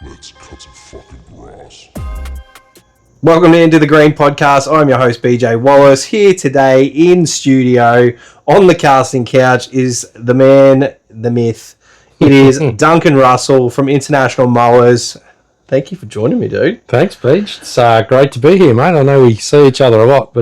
Let's cut some fucking grass. Welcome to Into the Green podcast. I'm your host, BJ Wallace. Here today in studio on the casting couch is the man, the myth. It is Duncan Russell from International Mowers. Thank you for joining me, dude. Thanks, Peach. It's great to be here, mate. I know we see each other a lot,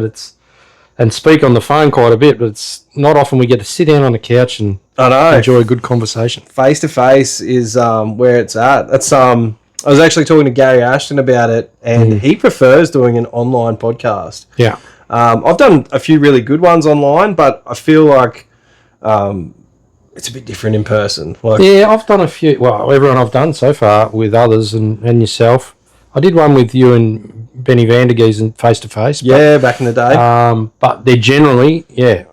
and speak on the phone quite a bit, but it's not often we get to sit down on the couch and enjoy a good conversation. Face to face is where it's at. That's I was actually talking to Gary Ashton about it, and he prefers doing an online podcast. Yeah. I've done a few really good ones online, but I feel like it's a bit different in person. Yeah, I've done a few. Well, everyone I've done so far with others and yourself. I did one with you and Benny Vandergeesen face to face. Yeah, back in the day. But they're generally,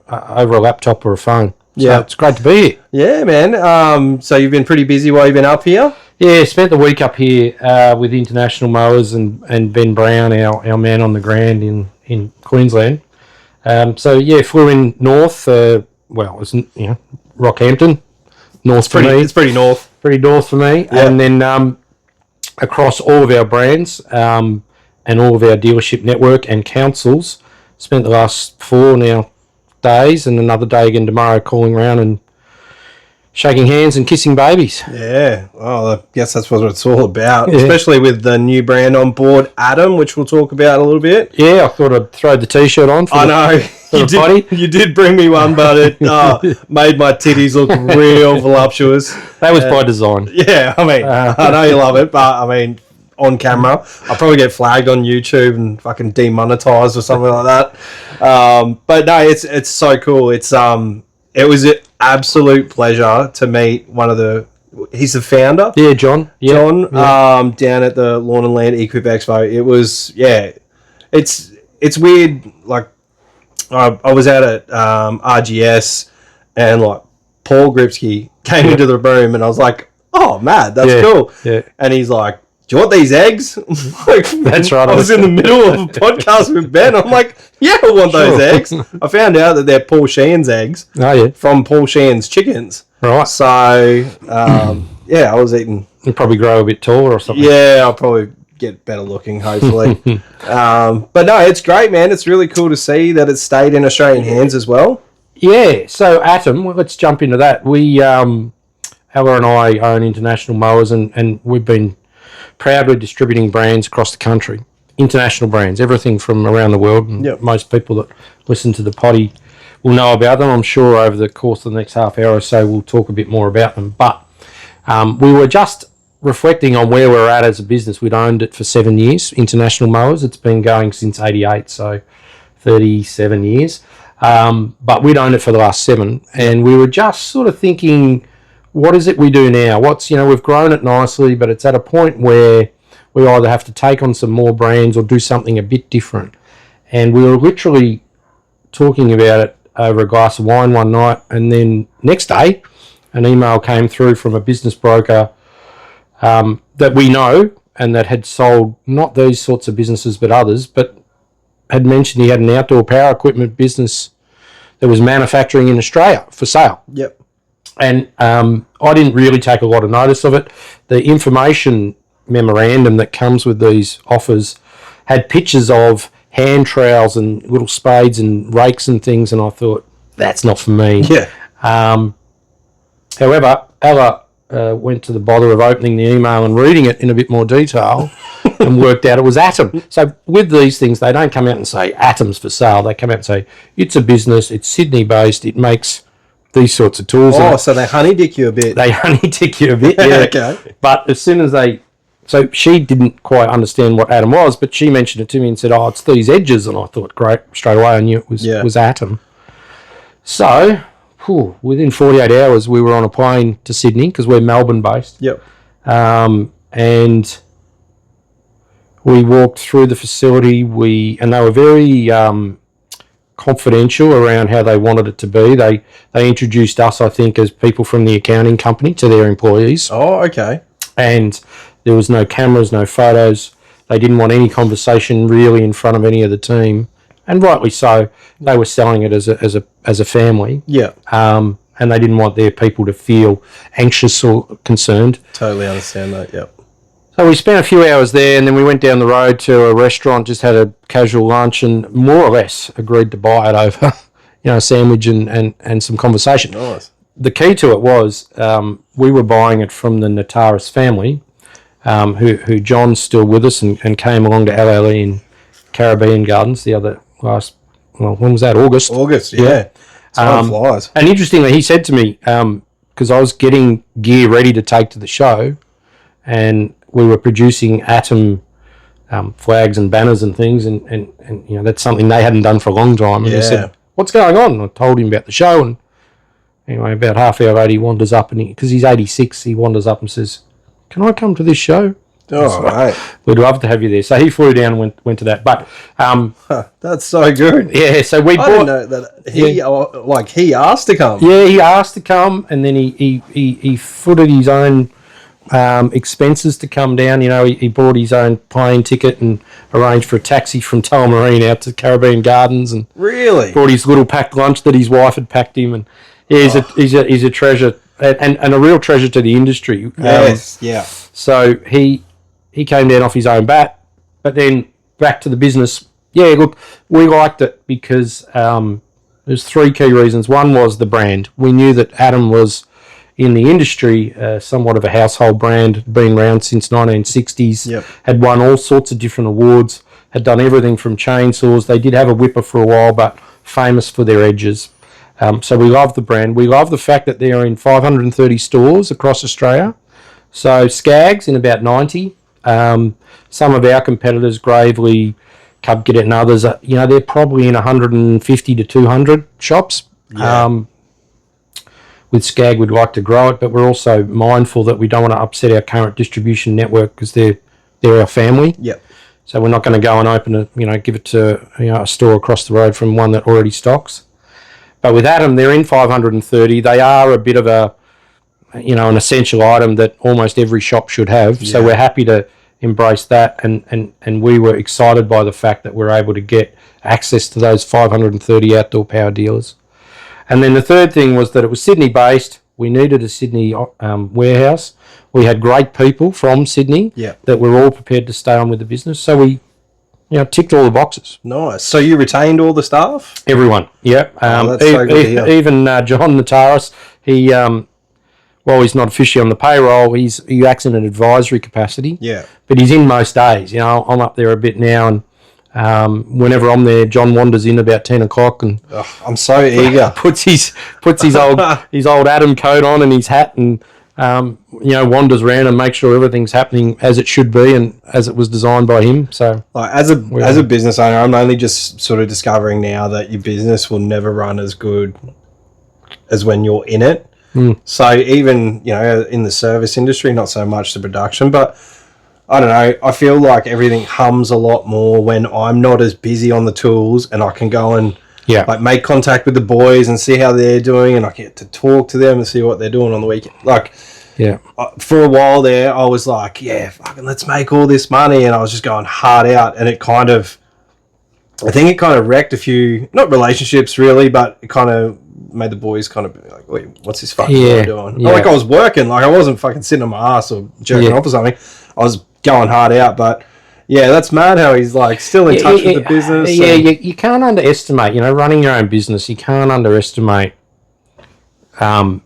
over a laptop or a phone. So it's great to be here. Yeah, man. So you've been pretty busy while you've been up here? Yeah, spent the week up here with International Mowers and Ben Brown, our man on the ground in Queensland. Flew in north. Rockhampton, north for me. It's pretty north. Pretty north for me. Yeah. And then across all of our brands and all of our dealership network and councils, spent the last 4 days and another day again tomorrow calling around and shaking hands and kissing babies. Yeah, well, I guess that's what it's all about, especially with the new brand on board, Adam, which we'll talk about a little bit. Yeah, I thought I'd throw the T-shirt on for You did bring me one, but it made my titties look real voluptuous. That was by design. Yeah, I mean, I know you love it, but I mean, on camera, I'll probably get flagged on YouTube and fucking demonetized or something like that. But no, it's so cool. It was an absolute pleasure to meet he's the founder. Yeah, John. Yeah. John, down at the Lawn and Land Equip Expo. It was, it's weird. Like, I was out at RGS and like Paul Gripsky came into the room and I was like, oh, mad, that's cool. Yeah. And he's like, do you want these eggs? Like, that's right. I was in the middle of a podcast with Ben. I'm like, yeah, I want those eggs. I found out that they're Paul Sheehan's eggs from Paul Sheehan's chickens. Right. So, I was eating. You'll probably grow a bit taller or something. Yeah, I'll probably get better looking, hopefully. But no, it's great, man. It's really cool to see that it's stayed in Australian hands as well. Yeah, so Atom, let's jump into that. Ella and I own International Mowers and we've been proudly distributing brands across the country. International brands, everything from around the world. And most people that listen to the potty will know about them. I'm sure over the course of the next half hour or so we'll talk a bit more about them. But we were just reflecting on where we're at as a business. We'd owned it for 7 years, International Mowers. It's been going since 88, so 37 years. But we'd owned it for the last 7. And we were just sort of thinking, what is it we do now? We've grown it nicely, but it's at a point where we either have to take on some more brands or do something a bit different. And we were literally talking about it over a glass of wine one night, and then next day an email came through from a business broker that we know and that had sold not these sorts of businesses but others, but had mentioned he had an outdoor power equipment business that was manufacturing in Australia for sale. Yep. And I didn't really take a lot of notice of it. The information memorandum that comes with these offers had pictures of hand trowels and little spades and rakes and things, and I thought, that's not for me. Yeah. However, Ella went to the bother of opening the email and reading it in a bit more detail and worked out it was Atom. So with these things, they don't come out and say Atom's for sale. They come out and say, it's a business, it's Sydney-based, it makes these sorts of tools. Oh, so they honey-dick you a bit. They honey-dick you a bit, yeah. Okay. But as soon as so she didn't quite understand what Atom was, but she mentioned it to me and said, it's these edges. And I thought, great, straight away I knew it was Atom. So, within 48 hours, we were on a plane to Sydney because we're Melbourne-based. Yep. And we walked through the facility. And they were very confidential around how they wanted it to be. They introduced us, I think, as people from the accounting company to their employees. Oh, okay. And there was no cameras, no photos. They didn't want any conversation really in front of any of the team, and rightly so. They were selling it as a family. Yeah. And they didn't want their people to feel anxious or concerned. Totally understand that. Yep. So we spent a few hours there, and then we went down the road to a restaurant, just had a casual lunch, and more or less agreed to buy it over, a sandwich and some conversation. Nice. The key to it was we were buying it from the Nataris family, who John's still with us and came along to LLE in Caribbean Gardens when was that? August, yeah. Time flies. And interestingly, he said to me, because I was getting gear ready to take to the show, and we were producing Atom flags and banners and things, and that's something they hadn't done for a long time. And he said, "What's going on?" And I told him about the show, and anyway, about half hour later, he wanders up, and because he's 86, he wanders up and says, "Can I come to this show?" Oh, right. We'd love to have you there. So he flew down and went to that. But that's so good. Yeah, so we I didn't know that he asked to come. Yeah, he asked to come, and then he footed his own expenses to come down. He bought his own plane ticket and arranged for a taxi from Tullamarine out to Caribbean Gardens, and really brought his little packed lunch that his wife had packed him. And he's a treasure, and a real treasure to the industry. Yes, yeah. So he came down off his own bat, but then back to the business. Yeah, look, we liked it because there's three key reasons. One was the brand. We knew that Atom was in the industry somewhat of a household brand, been around since 1960s, Yep. had won all sorts of different awards, had done everything from chainsaws. They did have a whipper for a while, but famous for their edges. So we love the brand. We love the fact that they're in 530 stores across Australia. So Skaggs in about 90. Some of our competitors, Gravely, Cub Cadet and others, they're probably in 150 to 200 shops. Yeah. With Skag, we'd like to grow it, but we're also mindful that we don't want to upset our current distribution network because they're our family. Yep. So we're not going to go and open give it to a store across the road from one that already stocks. But with Atom, they're in 530. They are a bit of an essential item that almost every shop should have. Yeah. So we're happy to embrace that, and we were excited by the fact that we're able to get access to those 530 outdoor power dealers. And then the third thing was that it was Sydney-based. We needed a Sydney warehouse. We had great people from Sydney that were all prepared to stay on with the business. So we ticked all the boxes. Nice. So you retained all the staff? Everyone, yeah. That's so good to hear. Even John Nataris, he, while he's not officially on the payroll, he acts in an advisory capacity. Yeah. But he's in most days. I'm up there a bit now, and whenever I'm there, John wanders in about 10 o'clock and I'm so eager. puts his old Atom coat on and his hat, and wanders around and makes sure everything's happening as it should be and as it was designed by him. So, as a business owner, I'm only just sort of discovering now that your business will never run as good as when you're in it. So even in the service industry, not so much the production, but I don't know, I feel like everything hums a lot more when I'm not as busy on the tools, and I can go and make contact with the boys and see how they're doing, and I get to talk to them and see what they're doing on the weekend. For a while there, I was like, fucking let's make all this money, and I was just going hard out, and I think it kind of wrecked a few, not relationships really, but it kind of made the boys kind of be like, wait, what's this fucking guy doing? Yeah. Like I was working, like I wasn't fucking sitting on my ass or jerking off or something. I was going hard out, but that's mad how he's like still in touch with the business. Yeah, you can't underestimate, running your own business, you can't underestimate running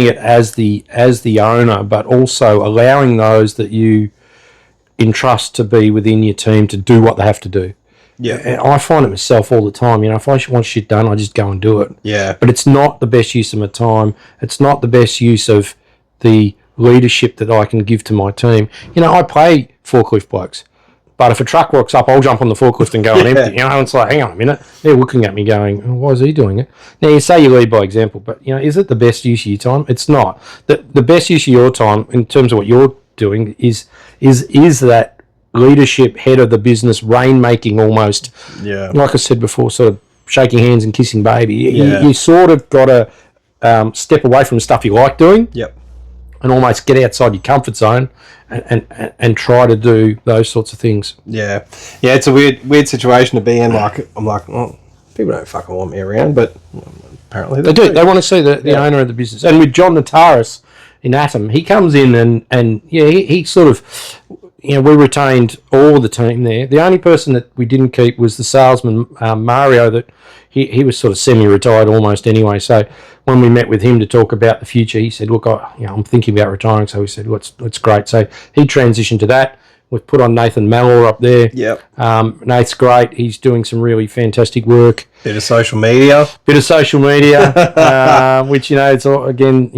it as the owner, but also allowing those that you entrust to be within your team to do what they have to do. Yeah, and I find it myself all the time. If I want shit done, I just go and do it. Yeah, but it's not the best use of my time. It's not the best use of the leadership that I can give to my team. I pay forklift blokes, but if a truck rocks up, I'll jump on the forklift and go and empty. It's like, hang on a minute, they're looking at me going, oh, why is he doing it? Now you say you lead by example, but is it the best use of your time? It's not. The best use of your time in terms of what you're doing is that leadership, head of the business, rainmaking almost. Yeah. Like I said before, sort of shaking hands and kissing baby. You sort of got to step away from the stuff you like doing. Yep. And almost get outside your comfort zone and try to do those sorts of things. Yeah. Yeah, it's a weird situation to be in. Like, I'm like, oh, people don't fucking want me around, but apparently they do. They want to see the owner of the business. And with John Nataris, in Atom. He comes in and he sort of, we retained all the team there. The only person that we didn't keep was the salesman, Mario, that he was sort of semi-retired almost anyway. So when we met with him to talk about the future, he said, look, I'm thinking about retiring. So we said, well, it's great. So he transitioned to that. We've put on Nathan Mallor up there. Yep. Nate's great. He's doing some really fantastic work. Bit of social media. Which, it's all, again,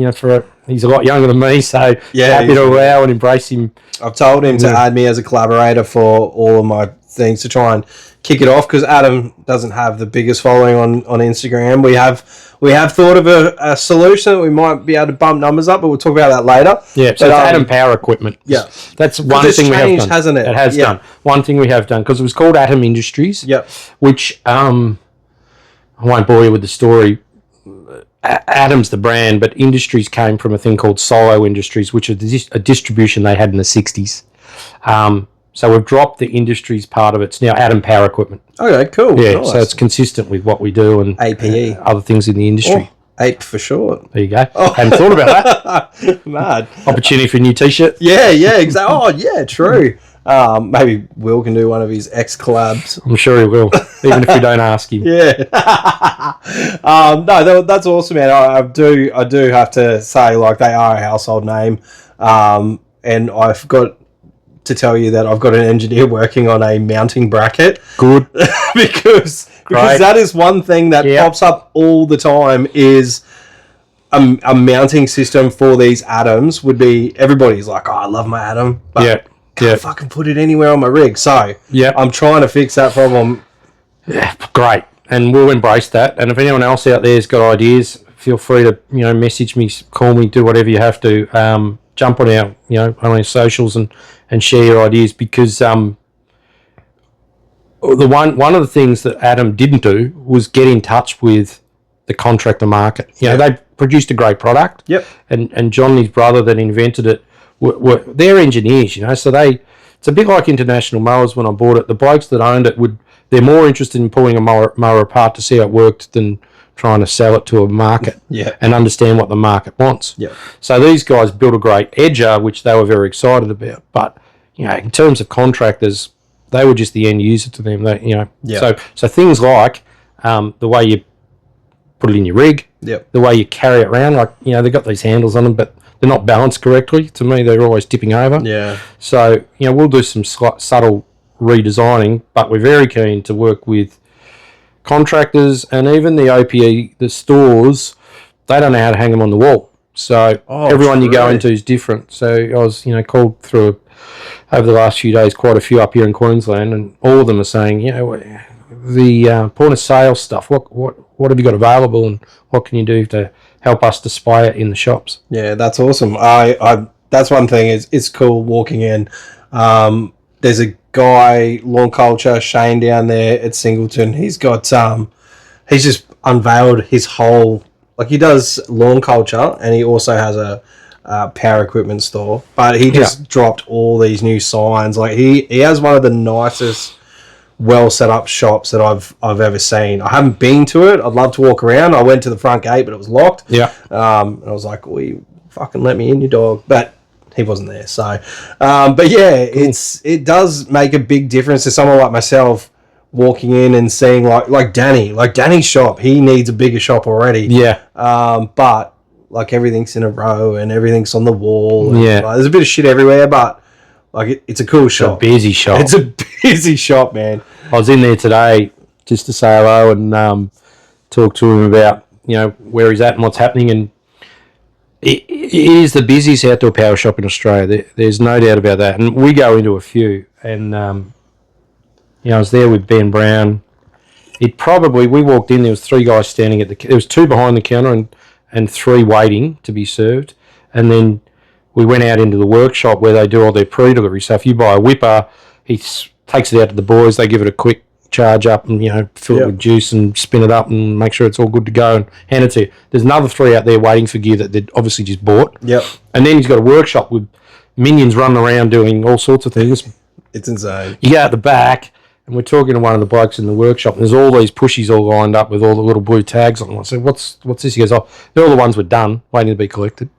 he's a lot younger than me, so happy to allow and embrace him. I've told him to add me as a collaborator for all of my things to try and kick it off, because Adam doesn't have the biggest following on Instagram. We have thought of a solution that we might be able to bump numbers up, but we'll talk about that later. Yeah, so it's Adam Power Equipment. Yeah. That's one thing we have done. Hasn't it? It has done. One thing we have done, because it was called Atom Industries, which, I won't bore you with the story. Atom's the brand, but Industries came from a thing called Solo Industries, which is a distribution they had in the 60s. So we've dropped the Industries part of it. It's now Atom Power Equipment. Okay, cool. Yeah, nice. so it's consistent with what we do and APE. Other things in the industry. APE for short. There you go. Hadn't thought about that. Mad. Opportunity for a new T-shirt. Yeah, exactly. Oh, yeah, true. Maybe Will can do one of his X collabs. I'm sure he will, even if we don't ask him. Yeah. No, that's awesome, man. I do have to say, like, they are a household name. And I've got to tell you that I've got an engineer working on a mounting bracket. Good. because that is one thing that pops up all the time is a mounting system for these Atoms would be, everybody's like, oh, I love my Atom, but can't fucking put it anywhere on my rig. So I'm trying to fix that problem. Yeah, great. And we'll embrace that. And if anyone else out there has got ideas, feel free to, message me, call me, do whatever you have to. Jump on our, on our socials and share your ideas, because one of the things that Atom didn't do was get in touch with the contractor market. They produced a great product. Yep. And John and his brother that invented it they're engineers, so it's a bit like International Mowers. When I bought it, the blokes that owned it they're more interested in pulling a mower apart to see how it worked than trying to sell it to a market and understand what the market wants. Yeah. So these guys built a great edger, which they were very excited about. But, in terms of contractors, they were just the end user to them. So things like the way you put it in your rig, the way you carry it around, like, they've got these handles on them, but they're not balanced correctly. To me, they're always tipping over. Yeah. So, we'll do some subtle redesigning, but we're very keen to work with contractors and even the OPE, the stores. They don't know how to hang them on the wall. So everyone you go into is different. So I was, called through over the last few days, quite a few up here in Queensland, and all of them are saying, the point of sale stuff. What have you got available, and what can you do to help us display it in the shops? Yeah, that's awesome. I that's one thing. It's cool walking in. There's a guy, Lawn Culture, Shane down there at Singleton. He's got he's just unveiled his whole, like, he does lawn culture and he also has a power equipment store, but he just dropped all these new signs. Like, he has one of the nicest, well set up shops that I've ever seen. I haven't been to it. I'd love to walk around. I went to the front gate, but it was locked. Yeah. And I was like, "Will you fucking let me in, you dog?" But he wasn't there. So, but yeah, cool. It does make a big difference to someone like myself walking in and seeing like Danny's shop. He needs a bigger shop already. Yeah. But like, everything's in a row and everything's on the wall. And, like, there's a bit of shit everywhere, but like, it's a cool shop. It's a busy shop. It's a busy shop, man. I was in there today just to say hello and talk to him about, where he's at and what's happening. And it is the busiest outdoor power shop in Australia. There's no doubt about that. And we go into a few. And, I was there with Ben Brown. We walked in, there was 3 guys standing there was 2 behind the counter and 3 waiting to be served. And then we went out into the workshop where they do all their pre-delivery. So if you buy a whipper, he takes it out to the boys. They give it a quick charge up and, fill it with juice and spin it up and make sure it's all good to go and hand it to you. There's another 3 out there waiting for gear that they'd obviously just bought. Yep. And then he's got a workshop with minions running around doing all sorts of things. It's insane. You go out the back, and we're talking to one of the blokes in the workshop, and there's all these pushies all lined up with all the little blue tags on them. I said, what's this? He goes, they're all the ones we're done, waiting to be collected.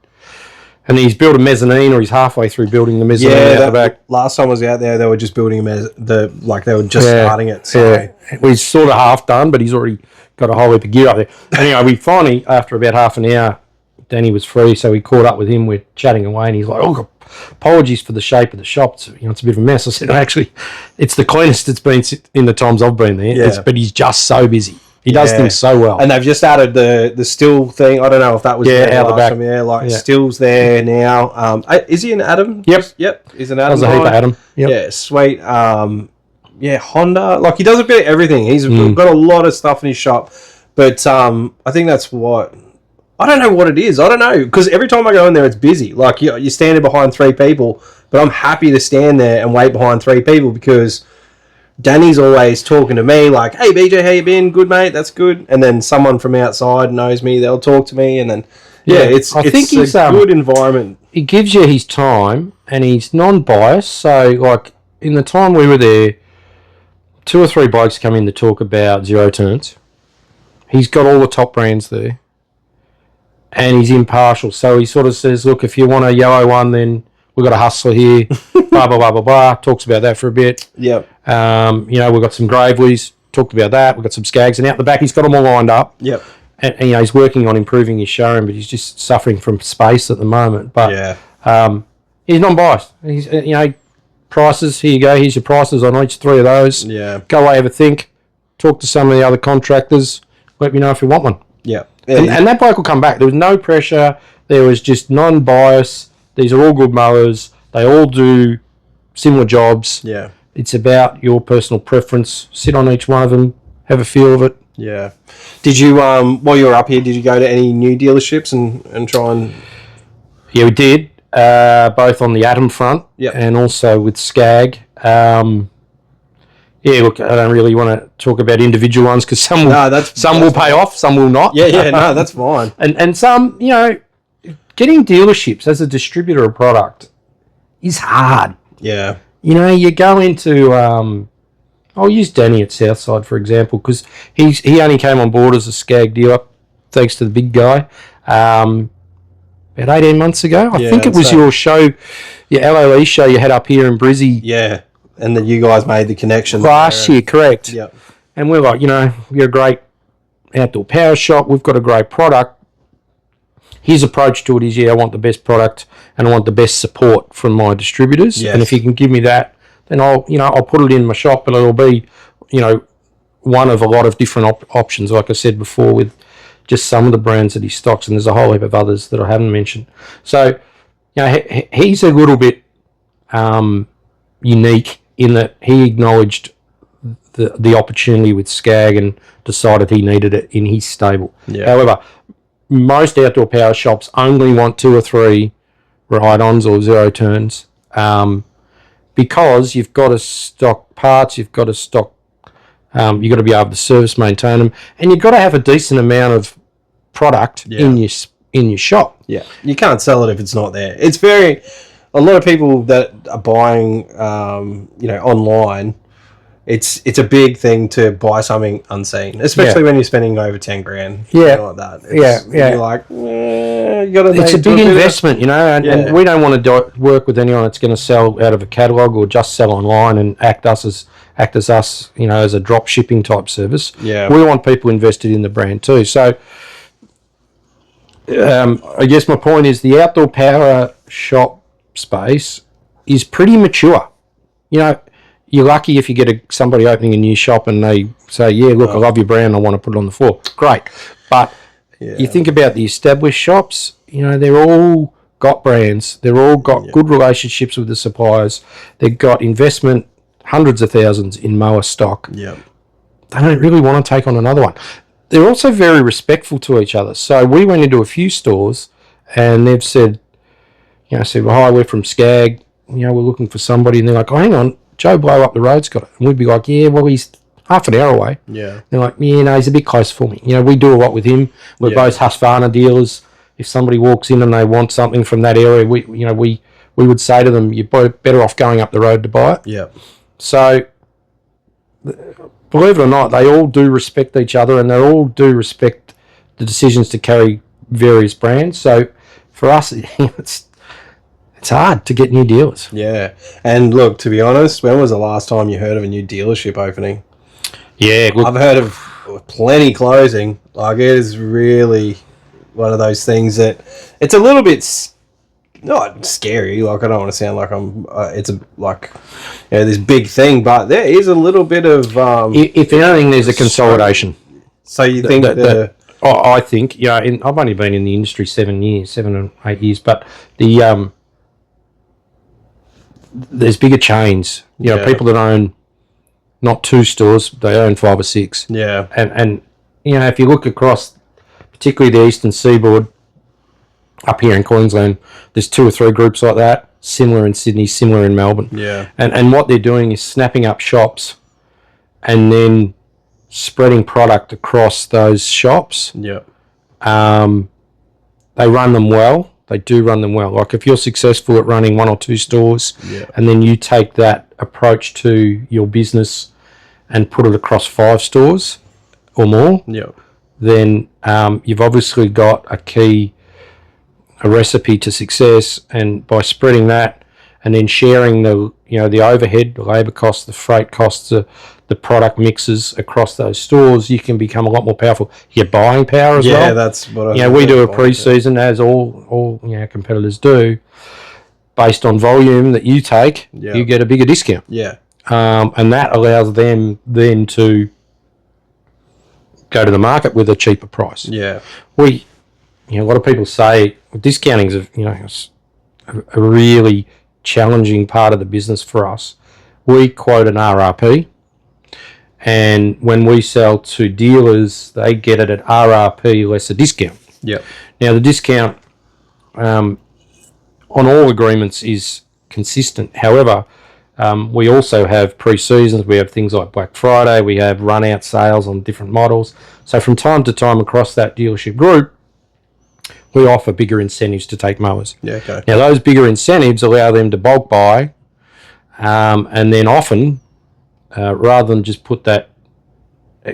And he's built a mezzanine, or he's halfway through building the mezzanine out the back. Last time I was out there, they were just building they were just starting it. So. Yeah, he's sort of half done, but he's already got a whole heap of gear up there. Anyway, we finally, after about half an hour, Danny was free, so we caught up with him. We're chatting away, and he's like, "Oh, apologies for the shape of the shop. It's, it's a bit of a mess." I said, "Actually, it's the cleanest it's been in the times I've been there. Yeah. But he's just so busy. He does things so well." And they've just added the still thing. I don't know if that was out the back. Time. Still's there now. Is he an Adam? Yep. He's an Adam. That was a heap of Adam. Yep. Yeah, sweet. Honda. Like, he does a bit of everything. He's got a lot of stuff in his shop. But I think that's what... I don't know what it is. I don't know. Because every time I go in there, it's busy. Like, you're standing behind 3 people. But I'm happy to stand there and wait behind 3 people because... Danny's always talking to me like, "Hey, BJ, how you been? Good, mate. That's good." And then someone from outside knows me. They'll talk to me, and then it's a good environment. He gives you his time, and he's non-biased. So, like in the time we were there, 2 or 3 blokes come in to talk about zero turns. He's got all the top brands there, and he's impartial. So he sort of says, "Look, if you want a yellow one, then we've got a Hustler here." Blah blah blah blah blah. Talks about that for a bit. Yep. We've got some Graveleys, talked about that. We've got some Skags, and out the back he's got them all lined up. Yep. And he's working on improving his showroom, but he's just suffering from space at the moment. But he's non-biased. He's prices. Here you go. Here's your prices on each 3 of those. Yeah. Go away, have a think. Talk to some of the other contractors. Let me know if you want one. Yeah. And that bloke will come back. There was no pressure. There was just non-bias. These are all good mowers. They all do similar jobs. Yeah. It's about your personal preference. Sit on each one of them, have a feel of it. Yeah. Did you, while you were up here, did you go to any new dealerships and try and... Yeah, we did, both on the Atom front and also with Skag. Look, I don't really want to talk about individual ones because some will pay off, some will not. No, that's fine. And some, getting dealerships as a distributor of product is hard. Yeah. You go into... I'll use Danny at Southside, for example, because he only came on board as a Skag dealer, thanks to the big guy, about 18 months ago. I think it was your show, your LOE show you had up here in Brizzy. Yeah, and then you guys made the connection. Last year, correct. Yep. And we're like, we're a great outdoor power shop. We've got a great product. His approach to it is, I want the best product and I want the best support from my distributors. Yes. And if you can give me that, then I'll put it in my shop and it'll be, one of a lot of different options, like I said before, with just some of the brands that he stocks, and there's a whole heap of others that I haven't mentioned. So, he's a little bit unique in that he acknowledged the opportunity with Skag and decided he needed it in his stable. Yeah. However, most outdoor power shops only want 2 or 3 ride-ons or zero turns, because you've got to stock parts, you've got to stock, you've got to be able to service, maintain them, and you've got to have a decent amount of product in your shop. Yeah, you can't sell it if it's not there. It's a lot of people that are buying, online. It's a big thing to buy something unseen, especially when you're spending over 10 grand. Yeah, like that. You're like, you got to. It's a big investment, and we don't want to work with anyone that's going to sell out of a catalog or just sell online and act as us, as a drop shipping type service. Yeah, we want people invested in the brand too. So, I guess my point is the outdoor power shop space is pretty mature. You're lucky if you get somebody opening a new shop and they say, look, I love your brand, I want to put it on the floor. Great. But you think about the established shops, they're all got brands. They're all got good relationships with the suppliers. They've got investment, hundreds of thousands in mower stock. Yeah. They don't really want to take on another one. They're also very respectful to each other. So we went into a few stores and they've said, well, hi, we're from Skag. We're looking for somebody. And they're like, oh, hang on. Joe Blow up the road's got it. And we'd be like, he's half an hour away. Yeah. They're like, he's a bit close for me. We do a lot with him. We're both Husqvarna dealers. If somebody walks in and they want something from that area, we would say to them, you're better off going up the road to buy it. Yeah. So, believe it or not, they all do respect each other and they all do respect the decisions to carry various brands. So, for us, it's hard to get new dealers. Yeah. And look, to be honest, when was the last time you heard of a new dealership opening? Yeah, look, I've heard of plenty closing. Like, it is really one of those things that it's a little bit not scary. Like, I don't want to sound like I'm. It's this big thing, but there is a little bit of. if anything, there's a consolidation. So you think I think I've only been in the industry 7 or 8 years, but there's bigger chains. People that own not 2 stores, they own 5 or 6. Yeah, and if you look across, particularly the eastern seaboard, up here in Queensland, there's 2 or 3 groups like that. Similar in Sydney, similar in Melbourne. Yeah, and what they're doing is snapping up shops, and then spreading product across those shops. Yeah, they run them well. They do run them well. Like, if you're successful at running 1 or 2 stores, and then you take that approach to your business and put it across 5 stores or more, then you've obviously got a recipe to success. And by spreading that and then sharing the overhead, the labour costs, the freight costs, the product mixes across those stores, you can become a lot more powerful. You get buying power as well. Yeah, that's what we do a pre-season, as all competitors do, based on volume that you take. You get a bigger discount. Yeah, and that allows them then to go to the market with a cheaper price. Yeah, a lot of people say discounting is a really challenging part of the business for us. We quote an RRP. And when we sell to dealers, they get it at RRP less a discount. Yep. Now, the discount on all agreements is consistent. However, we also have pre-seasons. We have things like Black Friday. We have run-out sales on different models. So from time to time across that dealership group, we offer bigger incentives to take mowers. Yeah, okay. Now, those bigger incentives allow them to bulk buy, and then often, rather than just put that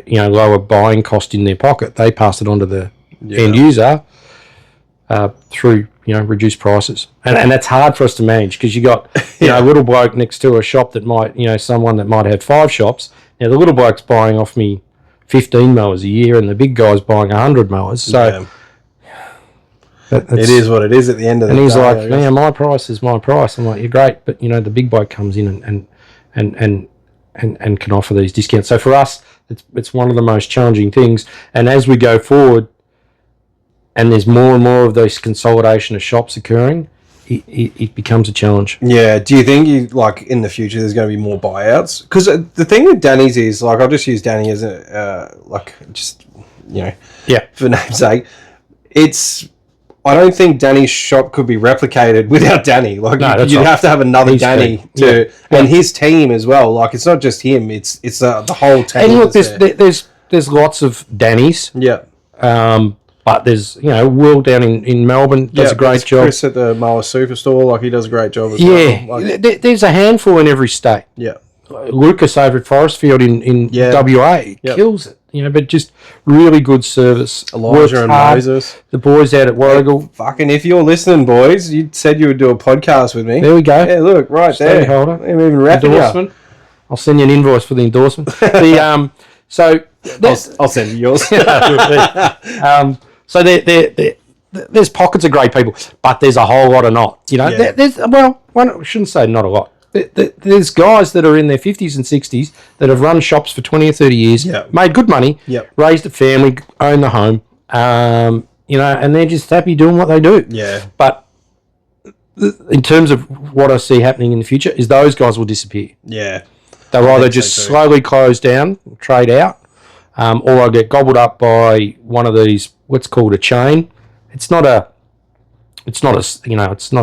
lower buying cost in their pocket, they pass it on to the end user through reduced prices, and that's hard for us to manage, because you got a little bloke next to a shop that might someone that might have 5 shops. Now the little bloke's buying off me 15 mowers a year, and the big guy's buying 100 mowers. So it is what it is at the end of the day. And he's like, my price is my price. I'm like, you're great, but the big bloke comes in and can offer these discounts. So for us, it's one of the most challenging things. And as we go forward, and there's more and more of this consolidation of shops occurring, it becomes a challenge. Yeah. Do you think in the future there's going to be more buyouts? Because the thing with Danny's is, I'll just use Danny as for namesake. I don't think Danny's shop could be replicated without Danny. You'd have to have another Danny and his team as well. It's not just him; it's the whole team. And look, there's lots of Dannys. Yeah. But there's Will down in Melbourne does a great job. Chris at the Mower Superstore, he does a great job as well. There's a handful in every state. Yeah. Lucas over at Forestfield in WA kills it. But just really good service. Elijah and Moses. The boys out at Warragul. Fucking, if you're listening, boys, you said you would do a podcast with me. There we go. Yeah, look, right there. Holder. I'm even wrapping endorsement. I'll send you an invoice for the endorsement. I'll send you yours. So there's pockets of great people, but there's a whole lot of not. I shouldn't say not a lot. There's guys that are in their 50s and 60s that have run shops for 20 or 30 years, made good money, raised a family, owned the home, and they're just happy doing what they do. Yeah. But in terms of what I see happening in the future is those guys will disappear. Yeah. They'll either just slowly close down, trade out, or they'll get gobbled up by one of these, what's called a chain. It's not a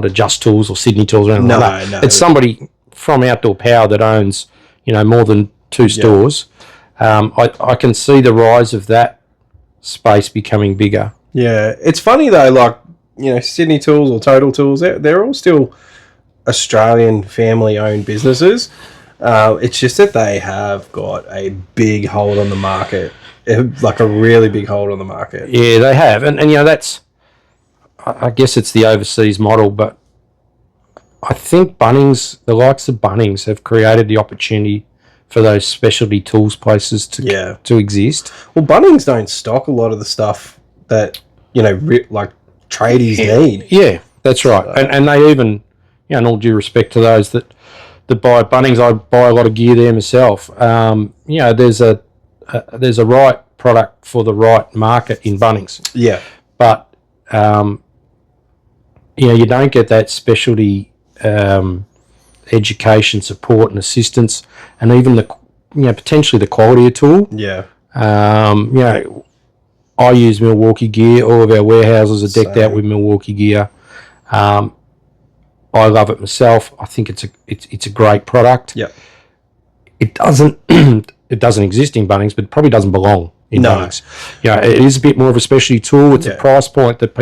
Just Tools or Sydney Tools or anything like that. No. It's somebody from Outdoor Power that owns, more than 2 stores. I can see the rise of that space becoming bigger. Yeah. It's funny though, Sydney Tools or Total Tools, they're all still Australian family-owned businesses. It's just that they have got a big hold on the market, a really big hold on the market. Yeah, they have. And that's, I guess it's the overseas model, but I think Bunnings, the likes of Bunnings, have created the opportunity for those specialty tools places to exist. Well, Bunnings don't stock a lot of the stuff that, like tradies need. Yeah, that's right. And they even, in all due respect to those that buy Bunnings, I buy a lot of gear there myself. There's a right product for the right market in Bunnings. Yeah. But, you don't get that specialty education, support and assistance, and even potentially the quality of tool. Yeah. I use Milwaukee gear. All of our warehouses are decked out with Milwaukee gear. I love it myself. I think it's a great product. Yeah. It doesn't exist in Bunnings, but it probably doesn't belong in Bunnings. It is a bit more of a specialty tool. It's a price point that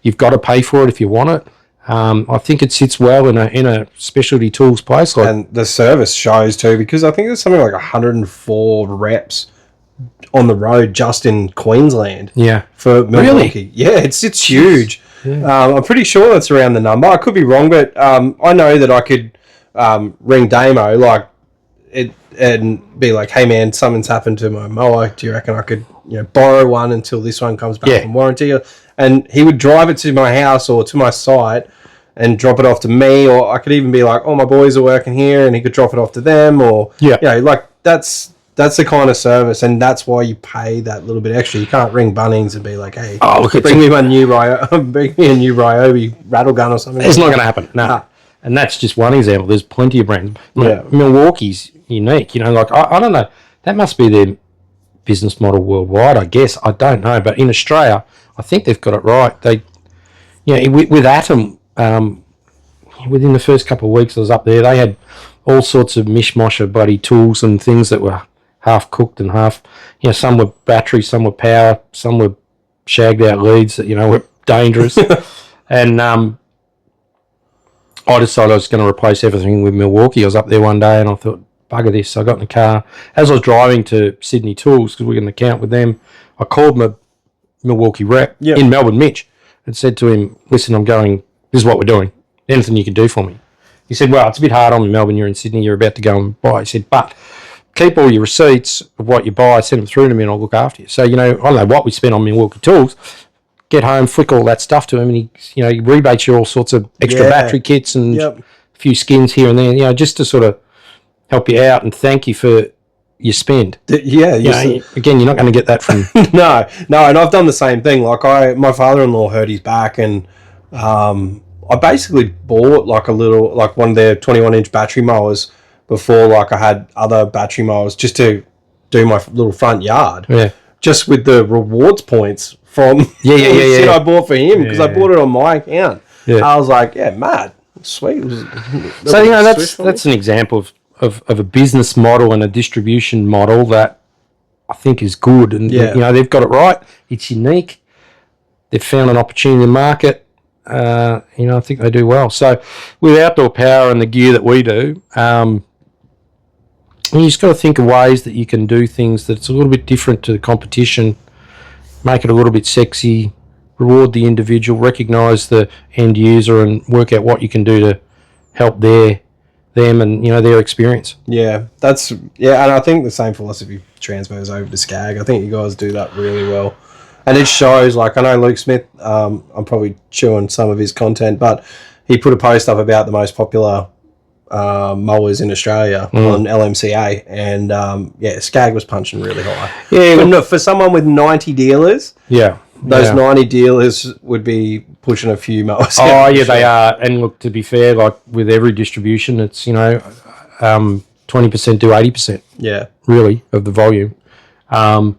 you've got to pay for it if you want it. I think it sits well in a specialty tools place. And the service shows too, because I think there's something like 104 reps on the road just in Queensland. Yeah. For Milwaukee. Really? Yeah, it's huge. Yeah. I'm pretty sure that's around the number. I could be wrong, but I know that I could ring Damo and be like, hey man, something's happened to my mower. Do you reckon I could borrow one until this one comes back from warranty? And he would drive it to my house or to my site and drop it off to me, or I could even be like, oh, my boys are working here, and he could drop it off to them, or that's the kind of service, and that's why you pay that little bit extra. You can't ring Bunnings and be like, hey, bring me a new Ryobi rattle gun or something. It's not going to happen. No. And that's just one example. There's plenty of brands. Milwaukee's unique. I don't know. That must be their business model worldwide, I guess. I don't know. But in Australia, I think they've got it right. With Atom, within the first couple of weeks I was up there, they had all sorts of mishmash of bloody tools and things that were half cooked and half, some were battery, some were power, some were shagged out leads that, were dangerous. And I decided I was going to replace everything with Milwaukee. I was up there one day and I thought, bugger this. I got in the car. As I was driving to Sydney Tools, because we're going to account with them, I called my Milwaukee rep in Melbourne, Mitch, and said to him, listen, this is what we're doing. Anything you can do for me? He said, well, it's a bit hard on me, Melbourne. You're in Sydney. You're about to go and buy. He said, but keep all your receipts of what you buy, send them through to me, and I'll look after you. So, I don't know what we spent on Milwaukee Tools. Get home, flick all that stuff to him, and he rebates you all sorts of extra battery kits and a few skins here and there, just to sort of help you out and thank you for your spend. Again, you're not going to get that from... No, and I've done the same thing. Like my father-in-law hurt his back, and I basically bought one of their 21-inch battery mowers before I had other battery mowers just to do my little front yard. Yeah. Just with the rewards points from shit I bought for him, because I bought it on my account. Yeah. I was like, mad. Sweet. So, that's an example of a business model and a distribution model that I think is good. And, they've got it right. It's unique. They've found an opportunity in the market. I think they do well. So with outdoor power and the gear that we do, you just got to think of ways that you can do things that's a little bit different to the competition, make it a little bit sexy, reward the individual, recognise the end user, and work out what you can do to help them and their experience. Yeah, and I think the same philosophy transfers over to Skag. I think you guys do that really well. And it shows, I know Luke Smith, I'm probably chewing some of his content, but he put a post up about the most popular mowers in Australia on LMCA, and Skag was punching really high. Yeah, for someone with 90 dealers, those 90 dealers would be pushing a few mowers. Oh, yeah, they are. And look, to be fair, with every distribution, it's 20% to 80%. Yeah, really, of the volume. When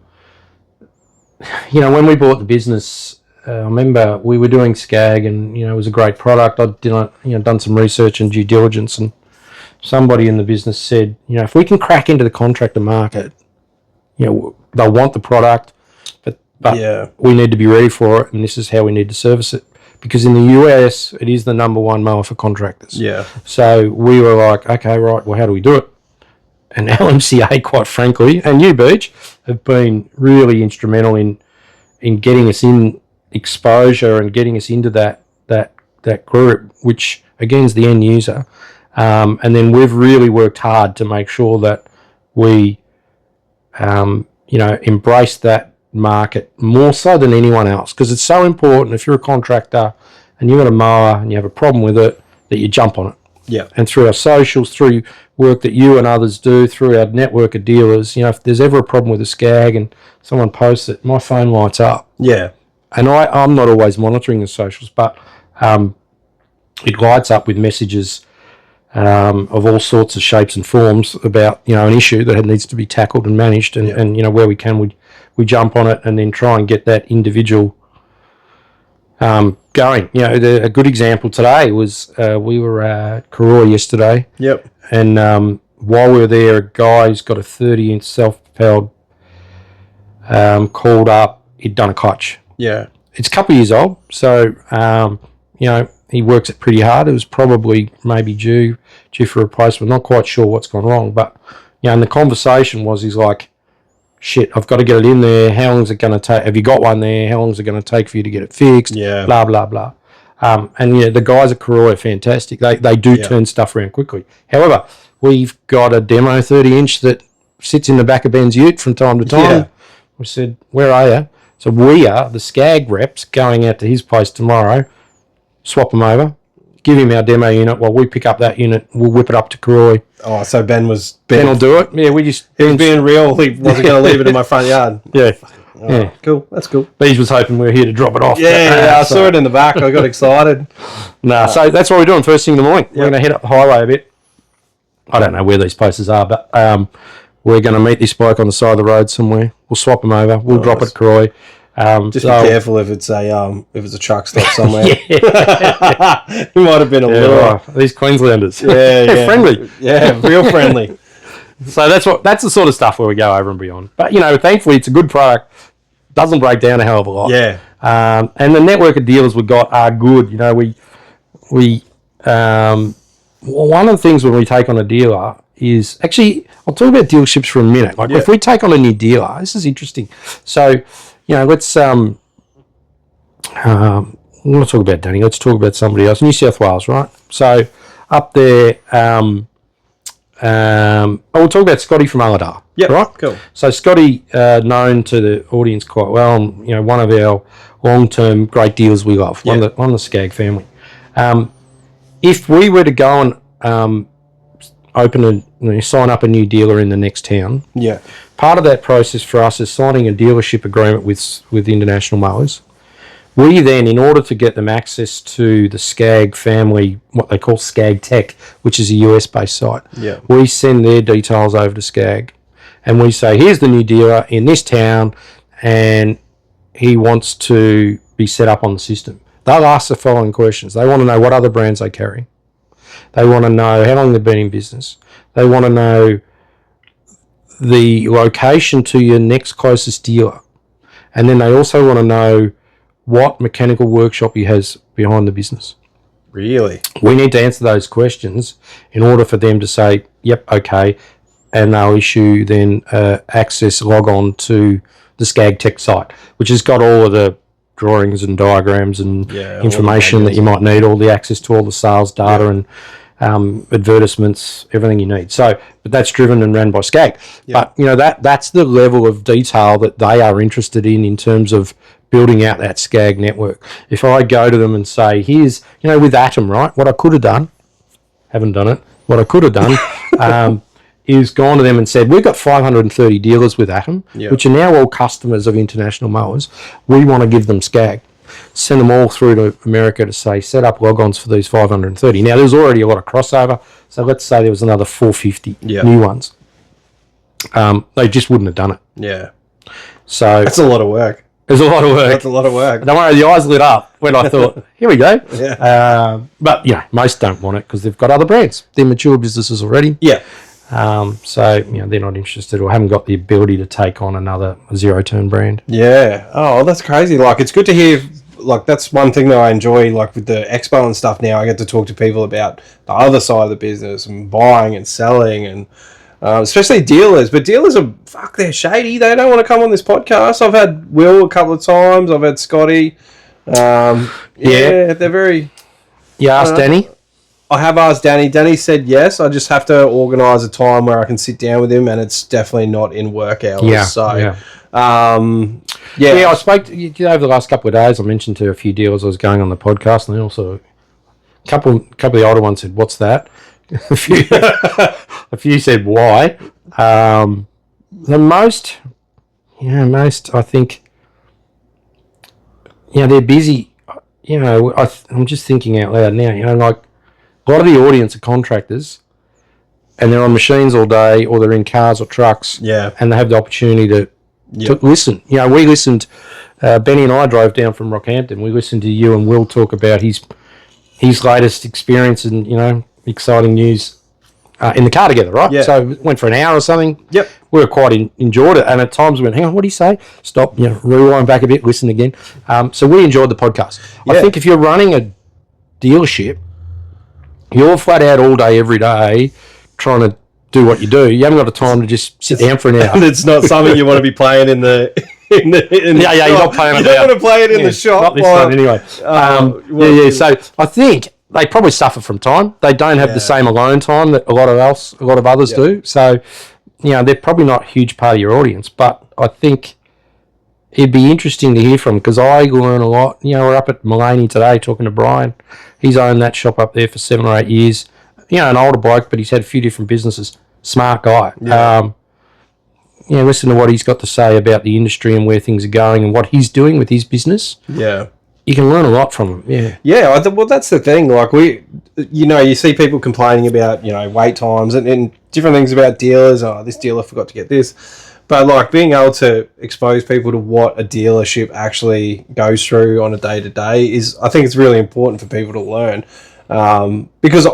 we bought the business, I remember we were doing Skag, and it was a great product. I'd done some research and due diligence, and somebody in the business said, if we can crack into the contractor market, they'll want the product, but we need to be ready for it, and this is how we need to service it. Because in the US, it is the number one mower for contractors. Yeah. So we were like, okay, right, well, how do we do it? And LMCA, quite frankly, and you, Beach, have been really instrumental in getting us in exposure and getting us into that that group, which again is the end user. And then we've really worked hard to make sure that we, embrace that market more so than anyone else, because it's so important if you're a contractor and you've got a mower and you have a problem with it, that you jump on it. Yeah. And through our socials, through work that you and others do, through our network of dealers, if there's ever a problem with a skag and someone posts it, my phone lights up. Yeah. And I'm not always monitoring the socials, but it lights up with messages of all sorts of shapes and forms about, an issue that needs to be tackled and managed, and where we can, we jump on it and then try and get that individual going. A good example today was we were at Karoi yesterday. Yep. And while we were there, a guy's got a 30-inch self-propelled called up. He'd done a clutch. Yeah. It's a couple of years old, so he works it pretty hard. It was probably maybe due for replacement. Not quite sure what's gone wrong, but and the conversation was, he's like, shit, I've got to get it in there. How long is it going to take? Have you got one there? How long is it going to take for you to get it fixed? Yeah. Blah, blah, blah. The guys at Karoi are fantastic. They do turn stuff around quickly. However, we've got a demo 30-inch that sits in the back of Ben's ute from time to time. Yeah. We said, where are you? So we are the skag reps going out to his place tomorrow, swap him over, give him our demo unit while we pick up that unit. We'll whip it up to Karoi. Oh, so Ben will do it. Yeah, he was being real. He wasn't going to leave it in my front yard. Yeah. Oh, yeah. Cool. That's cool. Beej was hoping we were here to drop it off. I saw it in the back. I got excited. So that's what we're doing first thing in the morning. Yep. We're going to head up the highway a bit. I don't know where these places are, but we're going to meet this bloke on the side of the road somewhere. We'll swap him over. We'll drop it at Karoi. Just be careful if it's a truck stop somewhere. He might have been a little. These Queenslanders. Yeah. Friendly. Yeah, real friendly. So that's the sort of stuff where we go over and beyond. But thankfully it's a good product. Doesn't break down a hell of a lot. Yeah. And the network of dealers we got are good. We one of the things when we take on a dealer is actually, I'll talk about dealerships for a minute. If we take on a new dealer, this is interesting. So, let's we'll not talk about Danny. Let's talk about somebody else. New South Wales, right? So up there, we'll talk about Scotty from Ulladulla. Yeah, right. Cool. So Scotty, known to the audience quite well. One of our long-term great dealers we love. One of the Skag family. If we were to go and sign up a new dealer in the next town. Yeah. Part of that process for us is signing a dealership agreement with International Mowers. We then, in order to get them access to the Skag family, what they call Skag Tech, which is a US-based site, we send their details over to Skag, and we say, here's the new dealer in this town, and he wants to be set up on the system. They'll ask the following questions. They want to know what other brands they carry. They want to know how long they've been in business. They want to know the location to your next closest dealer. And then they also want to know what mechanical workshop he has behind the business. Really? We need to answer those questions in order for them to say, yep, okay, and they'll issue then access log on to the Skag Tech site, which has got all of the drawings and diagrams and information that you might need, all the access to all the sales data and advertisements, everything you need. So, but that's driven and ran by Skag. But that's the level of detail that they are interested in terms of building out that Skag network. If I go to them and say, here's, with Atom, right, what I could have done, haven't done it, what I could have done is gone to them and said, we've got 530 dealers with Atom, which are now all customers of International Mowers. We want to give them Skag. Send them all through to America to say, set up logons for these 530. Now, there's already a lot of crossover, so let's say there was another 450 new ones. They just wouldn't have done it. Yeah. So that's a lot of work. There's a lot of work. That's a lot of work. Don't worry, the eyes lit up when I thought, here we go. Yeah. But, most don't want it because they've got other brands. They're mature businesses already. Yeah. So, they're not interested or haven't got the ability to take on another zero-turn brand. Yeah. Oh, that's crazy. It's good to hear. That's one thing that I enjoy, with the expo and stuff now. I get to talk to people about the other side of the business and buying and selling and especially dealers. But dealers they're shady. They don't want to come on this podcast. I've had Will a couple of times. I've had Scotty. They're very... You asked Danny? I have asked Danny. Danny said yes. I just have to organise a time where I can sit down with him, and it's definitely not in work hours. Yeah. So, yeah. Yeah, I spoke to you over the last couple of days. I mentioned to a few dealers I was going on the podcast, and they also a couple of the older ones said, "What's that?" a few said, "Why?" Most I think, they're busy. I'm just thinking out loud now. Like a lot of the audience are contractors, and they're on machines all day, or they're in cars or trucks. Yeah, and they have the opportunity to listen. We listened. Benny and I drove down from Rockhampton. We listened to you and Will talk about his latest experience and exciting news in the car together, right? Yeah. So we went for an hour or something. Yep. We were quite enjoyed it, and at times we went, "Hang on, what do you say?" Stop, rewind back a bit, listen again. So we enjoyed the podcast. Yeah. I think if you're running a dealership, you're flat out all day, every day, trying to do what you do. You haven't got the time to just sit down for an hour. And it's not something you want to be playing in the. You're not playing. You don't want to play it in the shop. Not this one, anyway. So I think they probably suffer from time. They don't have the same alone time that a lot of others do. So, they're probably not a huge part of your audience. But I think it'd be interesting to hear from because I learn a lot. We're up at Mullaney today talking to Brian. He's owned that shop up there for 7 or 8 years. An older bloke, but he's had a few different businesses. Smart guy. Yeah. Listen to what he's got to say about the industry and where things are going and what he's doing with his business. Yeah. You can learn a lot from him. Yeah. Yeah. Well, that's the thing. Like you see people complaining about, wait times and different things about dealers. Oh, this dealer forgot to get this. But like being able to expose people to what a dealership actually goes through on a day to day I think it's really important for people to learn. Because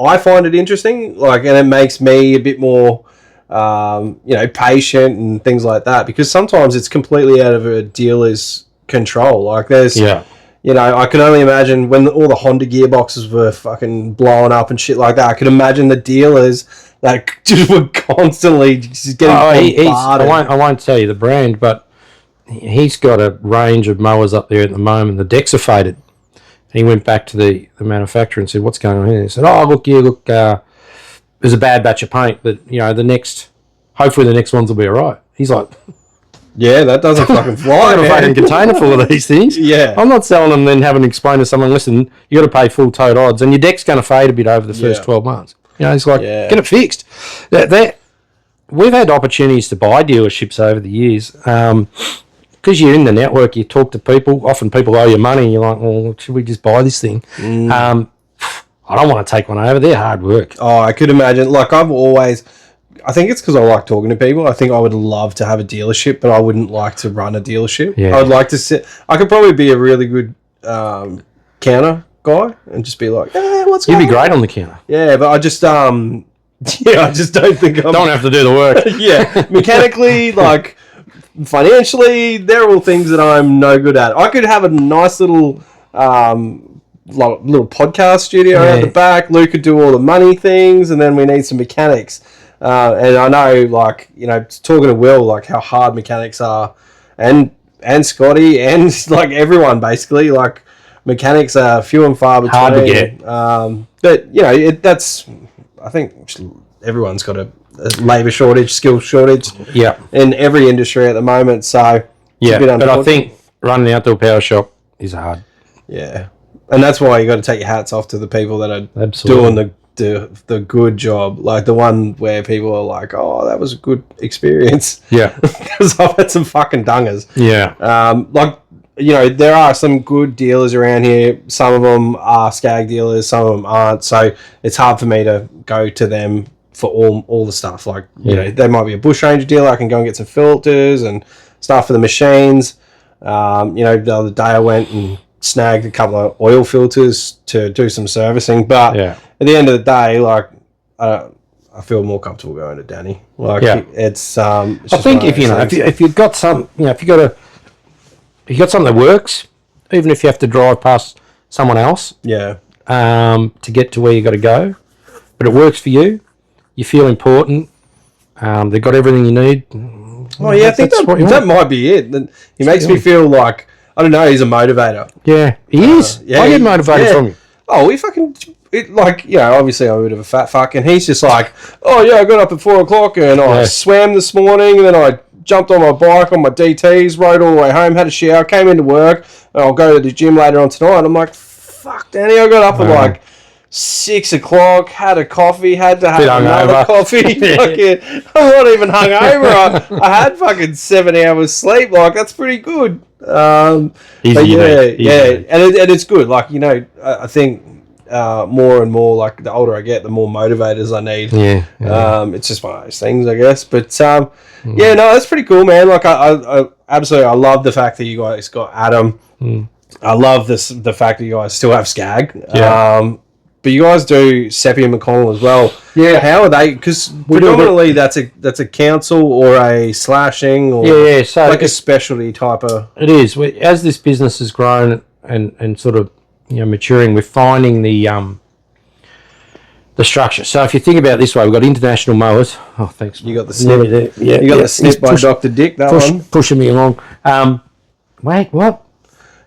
I find it interesting, and it makes me a bit more, patient and things like that. Because sometimes it's completely out of a dealer's control. Like there's, I can only imagine when all the Honda gearboxes were fucking blowing up and shit like that. I could imagine the dealers that just were constantly just getting bombarded. I won't tell you the brand, but he's got a range of mowers up there at the moment. The decks are faded. And he went back to the manufacturer and said, "What's going on here?" He said, there's a bad batch of paint, but hopefully the next ones will be all right. He's like, yeah, that doesn't fucking fly. I got a fucking container full of these things. Yeah. I'm not selling them then having to explain to someone, listen, you got to pay full tote odds and your deck's going to fade a bit over the first 12 months. He's like, get it fixed. We've had opportunities to buy dealerships over the years. Because you're in the network, you talk to people. Often people owe you money. And you're like, well, should we just buy this thing? I don't want to take one over. They're hard work. Oh, I could imagine. Like I think it's because I like talking to people. I think I would love to have a dealership, but I wouldn't like to run a dealership. Yeah. I would like to sit. I could probably be a really good counter guy and just be like, what's going on? You'd be great on the counter. Yeah, but I just I just don't think I don't have to do the work. Yeah, mechanically, financially, they're all things that I'm no good at. I could have a nice little little podcast studio at the back. Lou could do all the money things, and then we need some mechanics. And I know, talking to Will, how hard mechanics are, and Scotty, and everyone basically, mechanics are few and far between. Hard to get. But that's. I think everyone's got a labour shortage, skill shortage. Yeah. In every industry at the moment, so but I think running the outdoor power shop is hard. Yeah, and that's why you got to take your hats off to the people that are doing the good job, the one where people are like, oh, that was a good experience. Yeah, because I've had some fucking dungers. Yeah, there are some good dealers around here. Some of them are skag dealers, some of them aren't. So it's hard for me to go to them for all the stuff. There might be a bush ranger dealer. I can go and get some filters and stuff for the machines. The other day I went and snagged a couple of oil filters to do some servicing. But at the end of the day, I feel more comfortable going to Danny. It's. I think if you've got some, if you got something that works, even if you have to drive past someone else, to get to where you got to go, but it works for you, you feel important. They've got everything you need. Oh yeah, I think that might be it. He makes me feel like, I don't know, he's a motivator. Yeah, he is. I get motivated from him. Oh, we fucking... obviously I'm a bit of a fat fuck, and he's just like, oh, yeah, I got up at 4 o'clock, and I swam this morning, and then I jumped on my bike on my DTs, rode all the way home, had a shower, came into work, and I'll go to the gym later on tonight. I'm like, fuck, Danny, I got up at like 6 o'clock, had a coffee, had to have another coffee. Fucking, I'm not even hungover. I had fucking 7 hours sleep. Like, that's pretty good. And it's good. Like, I think more and more, like, the older I get, the more motivators I need. It's just one of those things, I guess. But that's pretty cool, man. Like, I absolutely, I love the fact that you guys got Adam. I love the fact that you guys still have Skag. But you guys do Seppi and McConnell as well. Yeah. How are they? Because predominantly that's a council or a slashing or so like a specialty type of... It is. As this business has grown and sort of maturing, we're finding the structure. So if you think about it this way, we've got International Mowers. Oh, thanks. You got the snip. You got the snip by Dr. Dick, one. Pushing me along. Wait, what?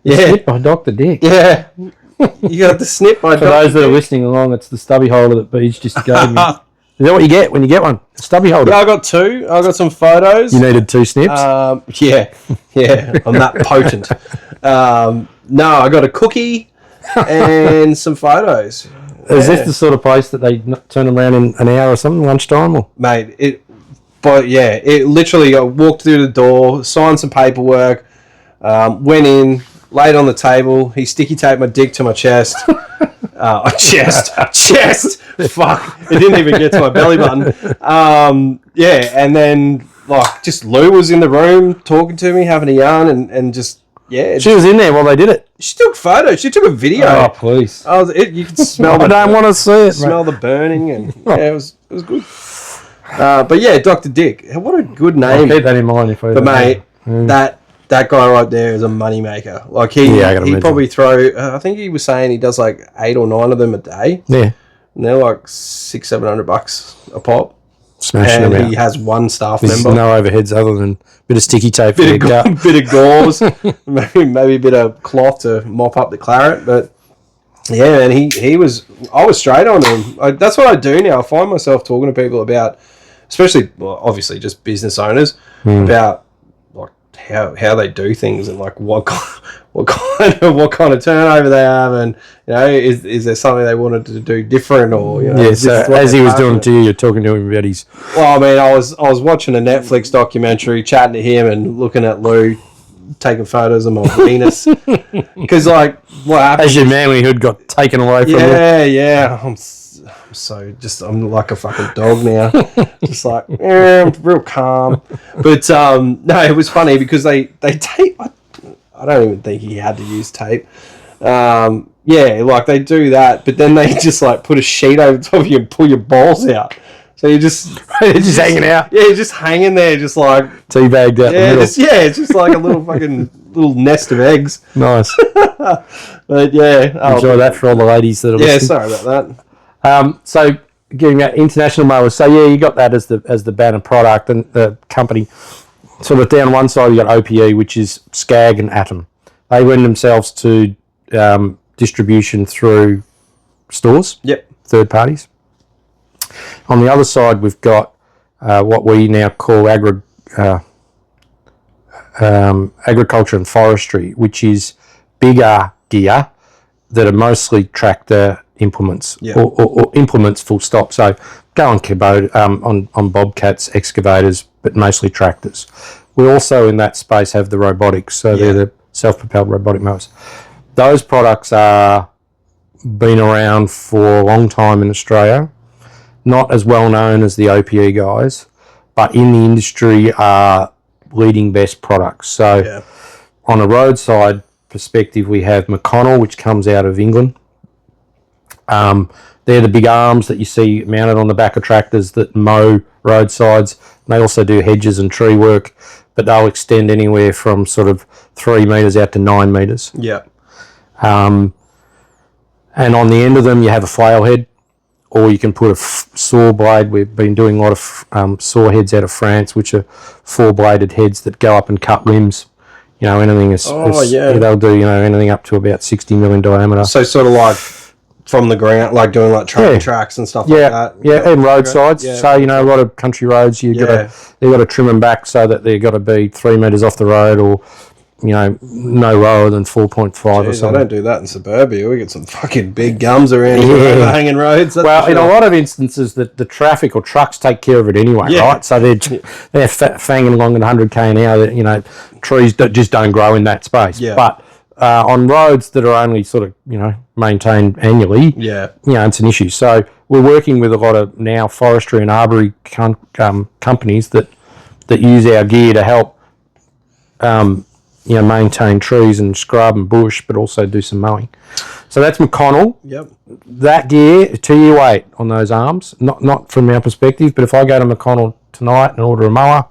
The snip by Dr. Dick. Yeah. You got the snip by For those that are listening along, it's the stubby holder that Beach just gave me. Is that what you get when you get one? A stubby holder? Yeah, I got two. I got some photos. You needed 2 snips? Yeah. I'm that potent. No, I got a cookie and some photos. Is this the sort of place that they turn around in an hour or something, lunchtime? Or? Mate, it literally, I walked through the door, signed some paperwork, went in, laid on the table. He sticky taped my dick to my chest. Chest. Fuck. It didn't even get to my belly button. And then just Lou was in the room talking to me, having a yarn, and just she was in there while they did it. She took photos. She took a video. Oh, please. You could smell. I don't want to see it. Smell the burning, and it was good. But Dr. Dick. What a good name. I'll keep that in mind if I. But mate, that guy right there is a money maker. Like he probably throw. I think he was saying he does like 8 or 9 of them a day. Yeah, and they're like $600-700 a pop. Smashing them out. He has one staff member. member. No overheads other than a bit of sticky tape, bit of gauze, maybe a bit of cloth to mop up the claret. But and he was. I was straight on him. That's what I do now. I find myself talking to people about, especially obviously just business owners, about how they do things and like what kind of turnover they have, and is there something they wanted to do different, or so as he was doing to you, you're talking to him about his. Well, I mean, I was watching a Netflix documentary, chatting to him and looking at Lou taking photos of my penis, because like what happened as your manlyhood got taken away from you. I'm like a fucking dog now. Just like, I'm real calm. But, no, it was funny because they tape. I don't even think he had to use tape. Like they do that, but then they just like put a sheet over top of you and pull your balls out. So you're just hanging out. Yeah, you're just hanging there, just like teabagged out the middle. It's just like a little fucking little nest of eggs. Nice. But enjoy that for all the ladies that are listening. Yeah, sorry about that. So getting that International Mowers. So you got that as the banner product, and the company sort of down one side you got OPE, which is Skag and Atom. They lend themselves to distribution through stores. Yep. Third parties. On the other side, we've got what we now call agriculture and forestry, which is bigger gear that are mostly tractor implements or implements full stop. So go on Kubota, on bobcats, excavators, but mostly tractors. We also in that space have the robotics, so they're the self-propelled robotic mowers. Those products are been around for a long time in Australia, not as well known as the OPE guys, but in the industry are leading best products. So on a roadside perspective, we have McConnell, which comes out of England. They're the big arms that you see mounted on the back of tractors that mow roadsides. They also do hedges and tree work, but they'll extend anywhere from sort of 3 metres out to 9 metres. Yeah. And on the end of them, you have a flail head, or you can put a saw blade. We've been doing a lot of saw heads out of France, which are 4-bladed heads that go up and cut limbs. Anything they'll do, anything up to about 60 mil in diameter. So sort of like from the ground, like doing like train tracks and stuff like that. Yeah, and roadsides. Yeah. So, a lot of country roads, you've got to trim them back so that they've got to be 3 metres off the road or, no lower than 4.5 or something. I don't do that in suburbia. We get some fucking big gums around here hanging roads. Well, in a lot of instances, the traffic or trucks take care of it anyway, right? So they're fanging along at 100k an hour. Trees just don't grow in that space. Yeah. But on roads that are only sort of, maintained annually, it's an issue. So we're working with a lot of now forestry and arbory companies that use our gear to help maintain trees and scrub and bush, but also do some mowing. So that's McConnell. Yep. That gear, 2-year wait on those arms. Not from our perspective, but if I go to McConnell tonight and order a mower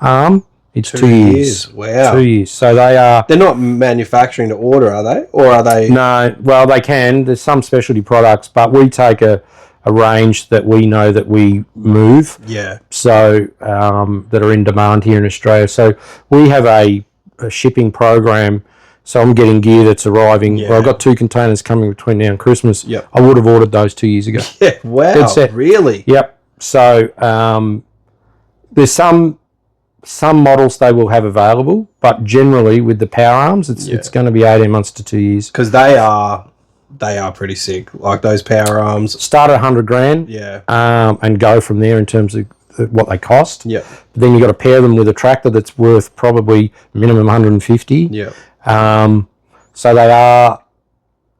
arm, it's 2 years. Wow. 2 years. So they're not manufacturing to order, are they? Or are they? No. Well, they can. There's some specialty products, but we take a range that we know that we move. Yeah. So that are in demand here in Australia. So we have a shipping program, so I'm getting gear that's arriving. Well, I've got 2 containers coming between now and Christmas. Yep. I would have ordered those 2 years ago. Yeah, wow, really? Yep. So there's some models they will have available, but generally with the power arms, it's going to be 18 months to 2 years. Because they are pretty sick, like those power arms. Start at $100,000, and go from there in terms of what they cost. Yeah. But then you've got to pair them with a tractor that's worth probably minimum 150. Yeah. So they are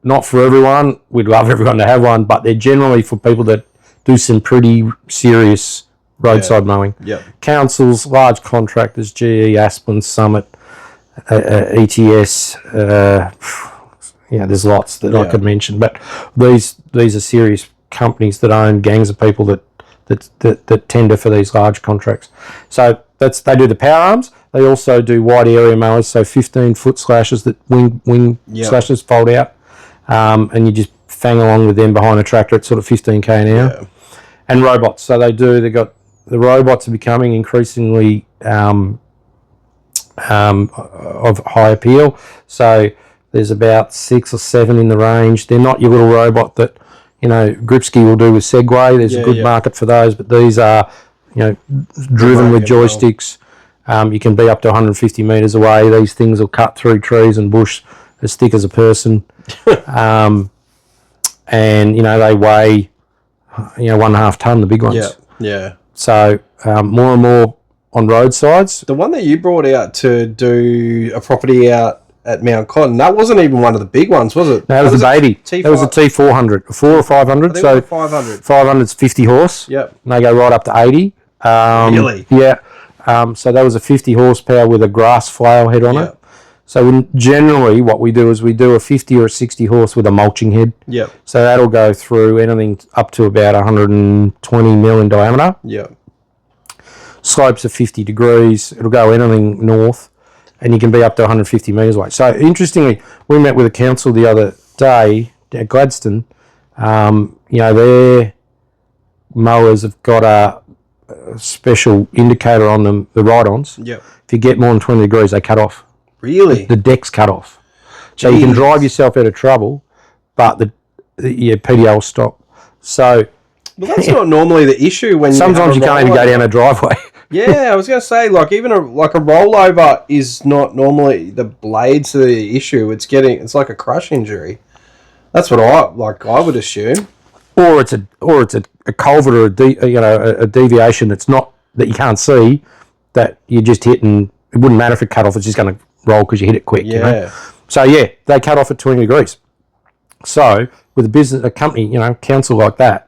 not for everyone. We'd love everyone to have one, but they're generally for people that do some pretty serious roadside mowing. Yeah. Councils, large contractors, GE, Aspen, Summit, ETS. There's lots that I could mention, but these are serious companies that own gangs of people that tender for these large contracts. So they do the power arms. They also do wide area mowers, so 15-foot slashes that wing slashes fold out, and you just fang along with them behind a tractor at sort of 15k an hour. Yeah. And robots. So they've got the robots are becoming increasingly of high appeal. So there's about 6 or 7 in the range. They're not your little robot that Gripsky will do with Segway. There's a good market for those, but these are, driven with joysticks. You can be up to 150 metres away. These things will cut through trees and bush as thick as a person. And, they weigh, 1.5 tonne, the big ones. Yeah, yeah. So more and more on roadsides. The one that you brought out to do a property out at Mount Cotton, that wasn't even one of the big ones, was it? No, it was a baby. That was a T400, 4 or 500. So 500. 500's 50 horse. Yep. And they go right up to 80. Really? Yeah. So that was a 50 horsepower with a grass flail head on it. So generally what we do is we do a 50 or a 60 horse with a mulching head. Yep. So that'll go through anything up to about 120 mil in diameter. Yep. Slopes of 50 degrees. It'll go anything north. And you can be up to 150 metres away. So interestingly, we met with a council the other day at Gladstone. Their mowers have got a special indicator on them, the ride-ons. Yep. If you get more than 20 degrees, they cut off. Really? The deck's cut off. So you can drive yourself out of trouble, but the PDO will stop. So... Well, that's not normally the issue when sometimes you can't even go down a driveway. Yeah, I was going to say, like, even a rollover is not normally the blades are the issue. It's like a crush injury. That's what I would assume. Or it's a culvert or a deviation that's not that you can't see that you just hit, and it wouldn't matter if it cut off. It's just going to roll because you hit it quick. Yeah. So they cut off at 20 degrees. So with a company, council like that,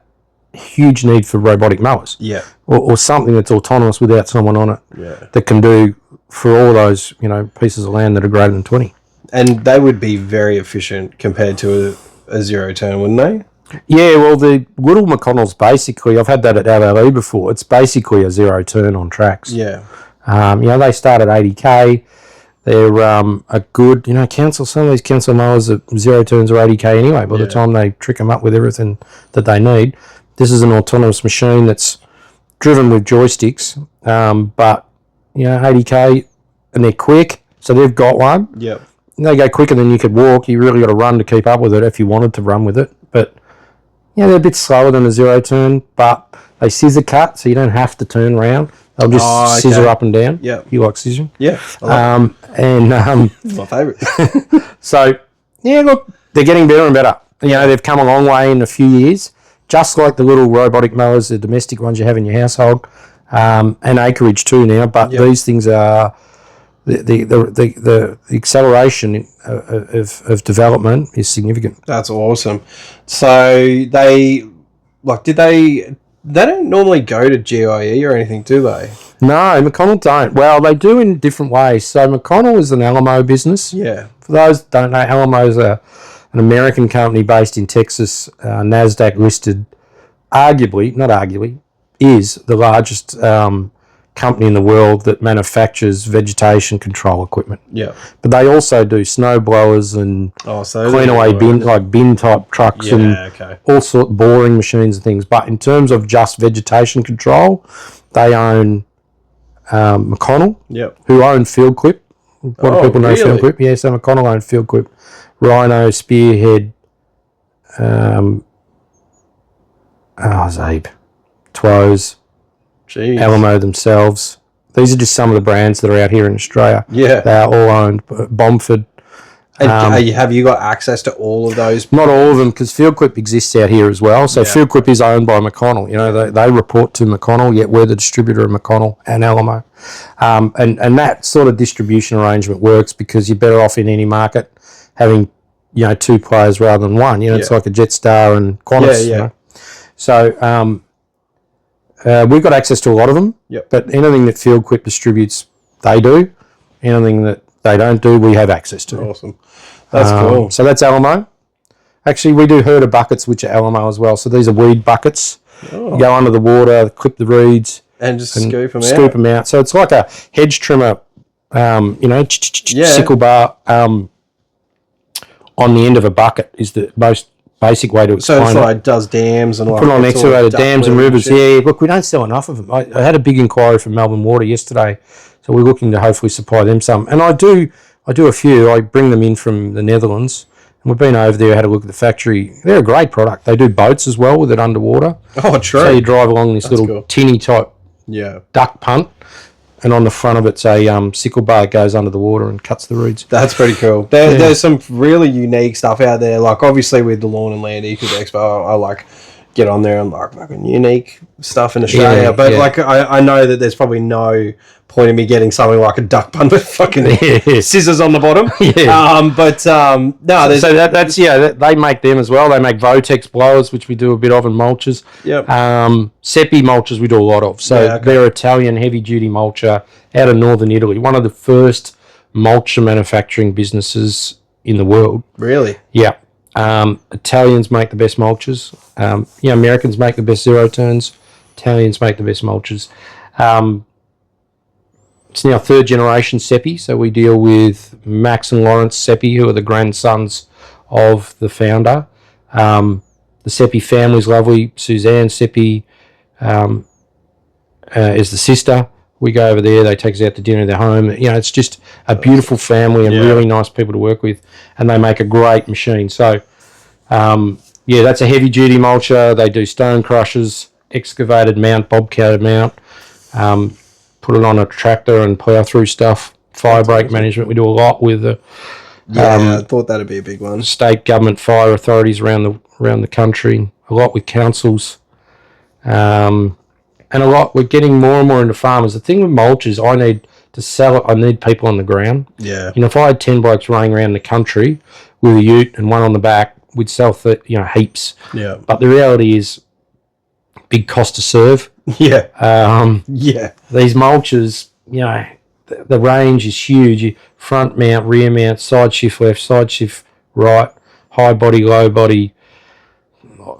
huge need for robotic mowers. Yeah. Or something that's autonomous without someone on it. Yeah. That can do for all those, pieces of land that are greater than 20. And they would be very efficient compared to a zero turn, wouldn't they? Yeah, well, the little McConnells basically, I've had that at LLE before, it's basically a zero turn on tracks. Yeah. They start at 80k. They're a good, some of these council mowers at zero turns are 80k anyway by the time they trick them up with everything that they need. This is an autonomous machine that's driven with joysticks, but 80k, and they're quick. So they've got one. Yep. They go quicker than you could walk. You really got to run to keep up with it if you wanted to run with it. But Yeah, they're a bit slower than a zero turn, but they scissor cut, so you don't have to turn around. They'll just scissor up and down. Yeah. You like scissoring? Yeah. I like it's my favourite. So, yeah, look, they're getting better and better. You know, they've come a long way in a few years, just like the little robotic mowers, the domestic ones you have in your household, and acreage too now. But these things are the acceleration of development is significant. That's awesome. So they don't normally go to GIE or anything, do they? No, McConnell don't. Well, they do in different ways. So McConnell is an Alamo business. Yeah. For those that don't know, Alamo is an American company based in Texas, NASDAQ listed, is the largest company in the world that manufactures vegetation control equipment. Yeah. But they also do snow blowers and clean away bin type trucks and all sort of boring machines and things. But in terms of just vegetation control, they own McConnell, who own Field Clip. A lot of people know Field Clip. Yeah, so McConnell own Field Clip, Rhino, Spearhead, Zabe, Twoz, Alamo themselves. These are just some of the brands that are out here in Australia. Yeah. They are all owned. Bomford. And have you got access to all of those? Not all of them, because Field Clip exists out here as well. So Field Clip is owned by McConnell. You know, they report to McConnell, yet we're the distributor of McConnell and Alamo. And that sort of distribution arrangement works because you're better off in any market having, you know, two players rather than one. You know, it's like a Jetstar and Qantas. You know? So we've got access to a lot of them. Yep. But anything that Field Clip distributes, they do. Anything that they don't do, we have access to. Awesome. That's cool. So that's Alamo. Actually, we do herder buckets, which are Alamo as well. So these are weed buckets. You go under the water, clip the reeds. And just scoop them out. So it's like a hedge trimmer, sickle bar on the end of a bucket is the most basic way to explain it. So it's like does dams and put it on excavated dams and rivers. Yeah, look, we don't sell enough of them. I had a big inquiry from Melbourne Water yesterday, so we're looking to hopefully supply them some. And I do a few. I bring them in from the Netherlands, and we've been over there, had a look at the factory. They're a great product. They do boats as well with it underwater. Oh, true. So you drive along this little tinny type duck punt, and on the front of it's a sickle bar that goes under the water and cuts the reeds. That's pretty cool. There's some really unique stuff out there. Like, obviously, with the Lawn and Land Eco Expo, I like get on there and like fucking unique stuff in Australia. But like, I know that there's probably no point in me getting something like a duck punt with fucking scissors on the bottom. No, there's... So that's they make them as well. They make Votex blowers, which we do a bit of, and mulchers. Yep. Seppi mulchers we do a lot of. So they're Italian heavy-duty mulcher out of northern Italy. One of the first mulcher manufacturing businesses in the world. Really? Yeah. Italians make the best mulchers. Americans make the best zero turns. Italians make the best mulchers. It's now third generation Seppi, so we deal with Max and Lawrence Seppi, who are the grandsons of the founder. The Seppi family's lovely. Suzanne Seppi is the sister. We go over there, they take us out to dinner at their home. You know, it's just a beautiful family and really nice people to work with, and they make a great machine. So, that's a heavy-duty mulcher. They do stone crushers, excavated mount, bobcat mount, put it on a tractor and plough through stuff. Fire break management, we do a lot with the I thought that'd be a big one. State government fire authorities around the country, a lot with councils. And a lot, we're getting more and more into farmers. The thing with mulch is I need to sell it. I need people on the ground. Yeah. You know, if I had 10 blokes running around the country with a ute and one on the back, we'd sell heaps. Yeah. But the reality is, big cost to serve. Yeah. These mulches, you know, the range is huge. Front mount, rear mount, side shift left, side shift right, high body, low body,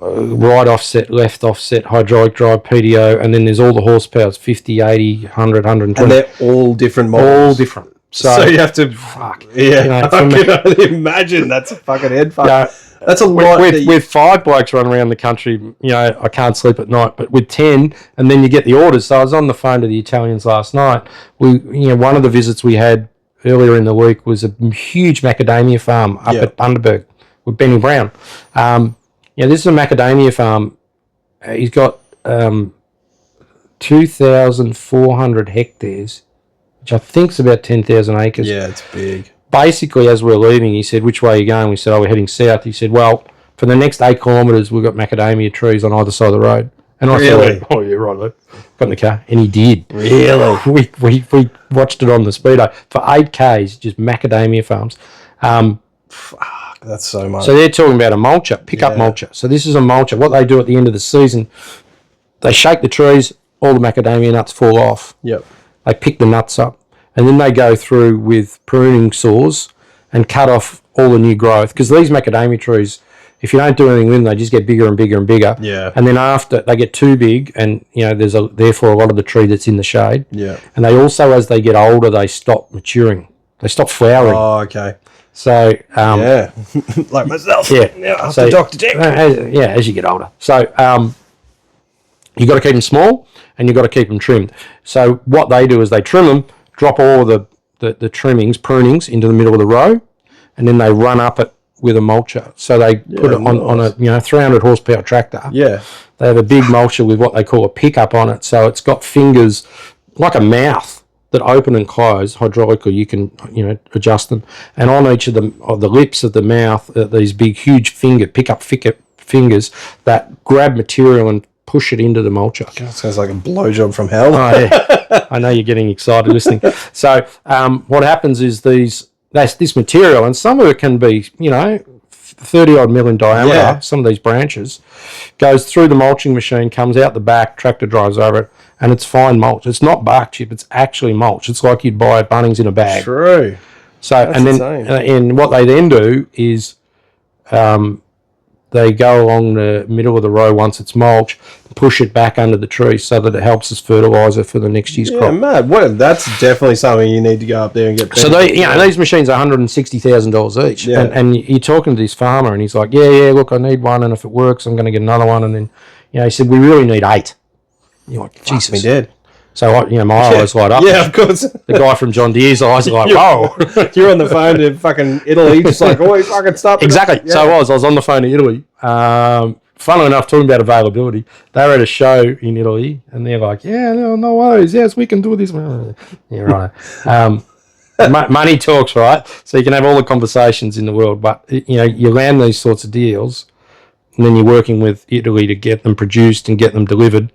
right offset, left offset, hydraulic drive, PDO, and then there's all the horsepower, 50, 80, 100, 120. And they're all different models. All different. So you have to... Fuck. Yeah, you know, I can only imagine. That's a fucking head fuck. That's a lot. With 5 blokes running around the country, you know, I can't sleep at night, but with 10, and then you get the orders. So I was on the phone to the Italians last night. One of the visits we had earlier in the week was a huge macadamia farm up at Bundaberg with Benny Brown. this is a macadamia farm. He's got 2,400 hectares, which I think is about 10,000 acres. Yeah, it's big. Basically, as we're leaving, he said, "Which way are you going?" We said, "Oh, we're heading south." He said, "Well, for the next 8 kilometres, we've got macadamia trees on either side of the road." And I Really? thought, "Oh, yeah, right, look." Got in the car, and he did. Really? We watched it on the speedo for 8 k's, just macadamia farms. Fuck, that's so much. So they're talking about a mulcher, pick-up mulcher. So this is a mulcher. What they do at the end of the season, they shake the trees, all the macadamia nuts fall off. Yep. They pick the nuts up, and then they go through with pruning saws and cut off all the new growth. Because these macadamia trees, if you don't do anything with them, they just get bigger and bigger and bigger. Yeah. And then after they get too big, and there's therefore a lot of the tree that's in the shade. Yeah. And they also, as they get older, they stop maturing. They stop flowering. Oh, okay. So Yeah. Like myself. yeah. After Dr. Dick. As you get older. So you got to keep them small, and you got to keep them trimmed. So what they do is they trim them, drop all the prunings into the middle of the row, and then they run up it with a mulcher. So they put it on a 300 horsepower tractor. Yeah. They have a big mulcher with what they call a pickup on it. So it's got fingers like a mouth that open and close hydraulically. You can adjust them, and on each of the lips of the mouth, these big huge pickup fingers that grab material and push it into the mulcher. God, sounds like a blowjob from hell. Oh, yeah. I know you're getting excited listening. So what happens is this material, and some of it can be 30 odd mil in diameter. Yeah. Some of these branches goes through the mulching machine, comes out the back, tractor drives over it, and it's fine mulch. It's not bark chip, it's actually mulch. It's like you'd buy at Bunnings in a bag. True. So That's and then insane. and what they then do is they go along the middle of the row once it's mulch, push it back under the tree so that it helps as fertilizer for the next year's Yeah, crop. mad. That's definitely something you need to go up there and get. So these machines are $160,000 each, Yeah. and you're talking to this farmer, and he's like, "Yeah, look, I need one, and if it works, I'm going to get another one." And then, he said, "We really need 8." You're like, "Jesus!" We did. So my eyes light up. Yeah, of course. The guy from John Deere's eyes are like, "Whoa!" You're on the phone to fucking Italy, just like, "Oh, fucking stop." Exactly. Yeah. So I was on the phone to Italy. Funnily enough, talking about availability, they were at a show in Italy, and they're like, "Yeah, no worries. Yes, we can do this." Yeah, right. Money talks, right? So you can have all the conversations in the world, but you land these sorts of deals, and then you're working with Italy to get them produced and get them delivered,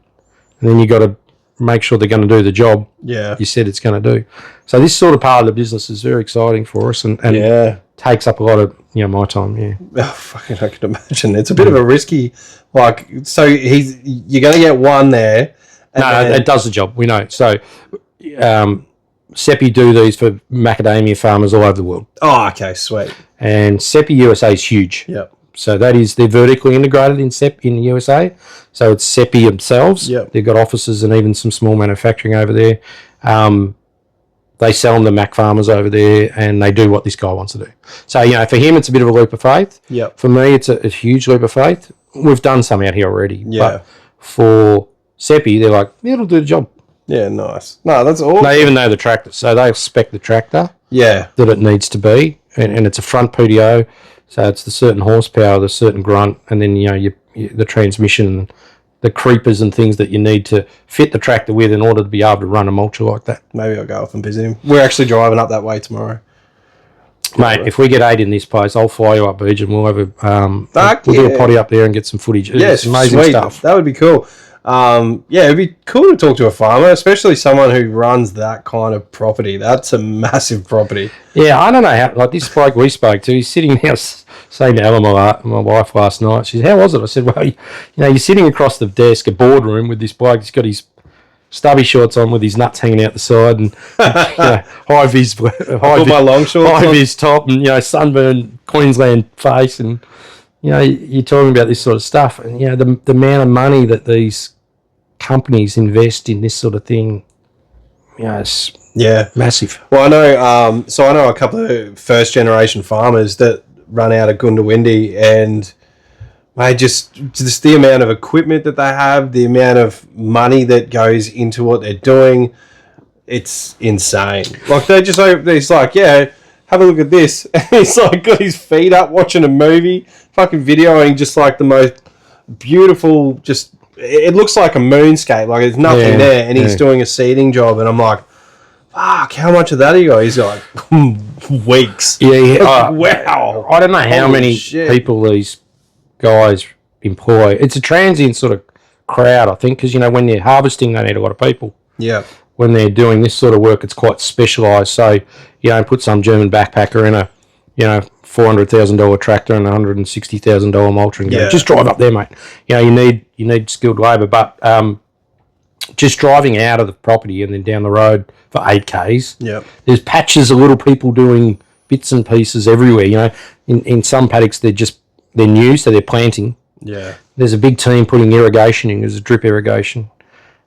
and then you got to make sure they're going to do the job you said it's going to do. So this sort of part of the business is very exciting for us, and takes up a lot of my time. Yeah. Oh, fucking, I can imagine. It's a bit of a risky, so you're going to get one there. No, it does the job. We know. So, Seppi do these for macadamia farmers all over the world. Oh, okay, sweet. And Seppi USA is huge. Yep. So they're vertically integrated in the USA. So it's Seppi themselves. Yep. They've got offices and even some small manufacturing over there. They sell them to Mac farmers over there, and they do what this guy wants to do. So, for him, it's a bit of a leap of faith. Yep. For me, it's a huge leap of faith. We've done some out here already. Yeah. But for Seppi, they're like, "Yeah, it'll do the job." Yeah, nice. No, that's awesome. They even know the tractor. So they spec the tractor Yeah. that it needs to be, and it's a front PDO. So it's the certain horsepower, the certain grunt, and then, the transmission, the creepers and things that you need to fit the tractor with in order to be able to run a mulcher like that. Maybe I'll go up and visit him. We're actually driving up that way tomorrow. Mate, if we get 8 in this place, I'll fly you up, Beach, and we'll have a we'll do a potty up there and get some footage. Yes, It's amazing sweet. stuff. That would be cool. It'd be cool to talk to a farmer, especially someone who runs that kind of property. That's a massive property. Yeah, I don't know how. Like this bloke we spoke to, he's sitting there saying to Ella, my wife, last night. She said, "How was it?" I said, "Well, you're sitting across the desk, a boardroom with this bloke. He's got his stubby shorts on with his nuts hanging out the side, and high vis my long shorts high on. vis top, and sunburned Queensland face, and you're talking about this sort of stuff, and the amount of money that these companies invest in this sort of thing, it's massive." Well, I know. So I know a couple of first generation farmers that run out of Goondiwindi, and just the amount of equipment that they have, the amount of money that goes into what they're doing, it's insane. Like it's like, have a look at this. And he's like got his feet up watching a movie, fucking videoing just like the most beautiful, just, it looks like a moonscape, like there's nothing there, and he's doing a seeding job, and I'm like, fuck, how much of that he got? He's got like weeks. Yeah. Wow. I don't know how Holy many shit. people these guys employ. It's a transient sort of crowd, I think, because, when they're harvesting, they need a lot of people. Yeah. When they're doing this sort of work, it's quite specialised. So, put some German backpacker in a, $400,000 tractor and $160,000 mulcher and go, just drive up there, mate. You need skilled labour, but just driving out of the property and then down the road for 8Ks. Yeah. There's patches of little people doing bits and pieces everywhere. In some paddocks they're new, so they're planting. Yeah. There's a big team putting irrigation in. There's a drip irrigation.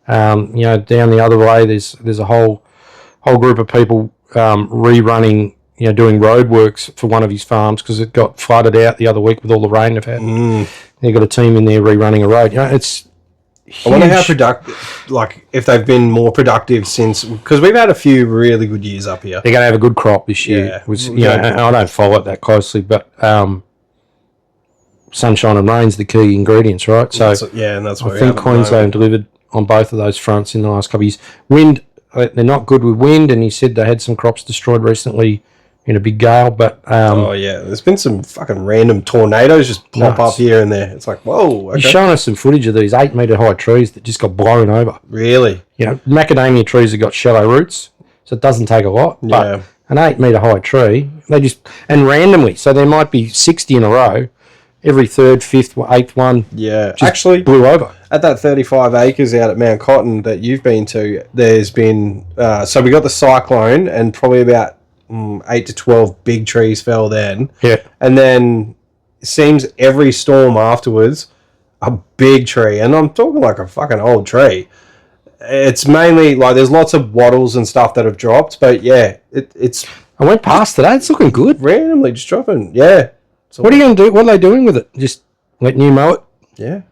Down the other way, there's a whole group of people rerunning, doing roadworks for one of his farms because it got flooded out the other week with all the rain they've had. They've got a team in there rerunning a road. It's huge. I wonder how productive, like if they've been more productive since, because we've had a few really good years up here. They're going to have a good crop this year. And I don't follow it that closely, but sunshine and rain's the key ingredients, right? So and that's what I think Queensland delivered on both of those fronts in the last couple of years. Wind, they're not good with wind, and he said they had some crops destroyed recently in a big gale, but there's been some fucking random tornadoes just pop up here and there. It's like, whoa, okay. He's showing us some footage of these 8-metre high trees that just got blown over. Really? Macadamia trees have got shallow roots, so it doesn't take a lot, but an 8-metre high tree, and randomly, so there might be 60 in a row, every third, fifth, eighth one actually blew over. At that 35 acres out at Mount Cotton that you've been to, there's been, so we got the cyclone and probably about 8 to 12 big trees fell then. Yeah. And then it seems every storm afterwards, a big tree. And I'm talking like a fucking old tree. It's mainly like there's lots of wattles and stuff that have dropped, but it's. I went past today. It's looking good. Randomly just dropping. Yeah. So what are you going to do? What are they doing with it? Just letting you mow it? Yeah.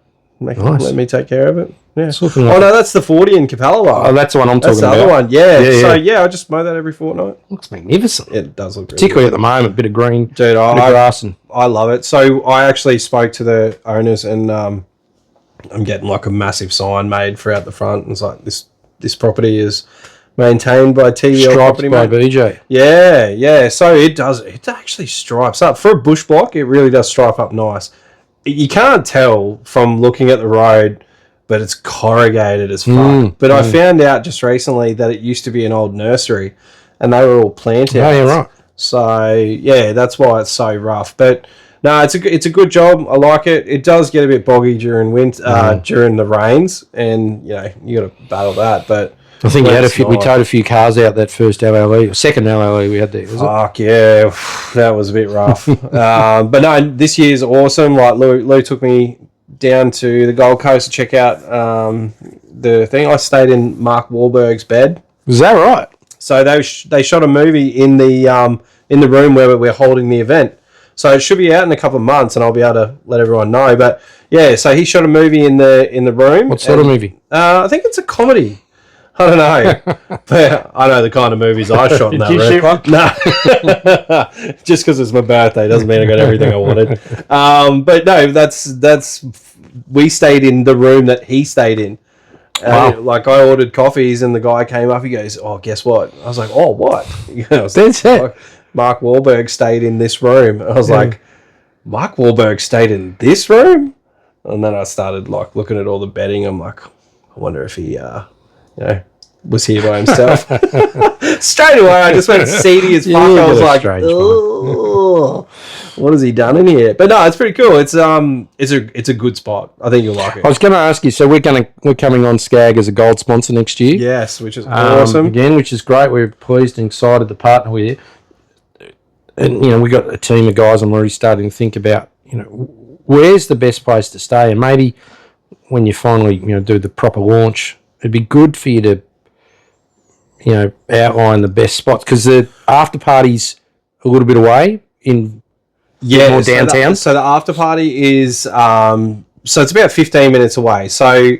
Nice. Let me take care of it. Yeah. Like no, that's the 40 in Capella. Oh, that's the one I'm talking about. That's the other one. Yeah. So, I just mow that every fortnight. Looks magnificent. It does look particularly at the moment, a bit of green, dude, bit of grass. I love it. So, I actually spoke to the owners and I'm getting like a massive sign made for out the front. And it's like, this property is maintained by TVL Property by BJ. Yeah. So, it actually stripes up. For a bush block, it really does stripe up nice. You can't tell from looking at the road, but it's corrugated as fuck. But I found out just recently that it used to be an old nursery and they were all plant outs. Oh, yeah, right. So, that's why it's so rough. But, no, it's a good job. I like it. It does get a bit boggy during winter, during the rains, and, you got to battle that. But I think we towed a few cars out that first LLE, or second LLE we had there, was it? Fuck, yeah. That was a bit rough. But, no, this year's awesome. Like, Lou took me down to the Gold Coast to check out the thing. I stayed in Mark Wahlberg's bed. Is that right? So they shot a movie in the room where we're holding the event. So it should be out in a couple of months, and I'll be able to let everyone know. But yeah, so he shot a movie in the room. What sort of movie? I think it's a comedy. I don't know, but I know the kind of movies I shot in that room. Did you shoot one? No, just because it's my birthday doesn't mean I got everything I wanted. But no, that's we stayed in the room that he stayed in. Wow. Like I ordered coffees, and the guy came up. He goes, "Oh, guess what?" I was like, "Oh, what?" That's it. Mark Wahlberg stayed in this room. I was like, Mark Wahlberg stayed in this room? And then I started like looking at all the bedding. I'm like, I wonder if he, was here by himself. Straight away, I just went seedy as fuck. I was like, oh, what has he done in here? But no, it's pretty cool. It's a good spot. I think you'll like it. I was going to ask you, so we're coming on Skag as a gold sponsor next year. Yes, which is awesome. Again, which is great. We're pleased and excited to partner with you. And, we got a team of guys. I'm already starting to think about, where's the best place to stay? And maybe when you finally, do the proper launch, it'd be good for you to, outline the best spots. Because the after party's a little bit away in more downtown. So the after party is, so it's about 15 minutes away. So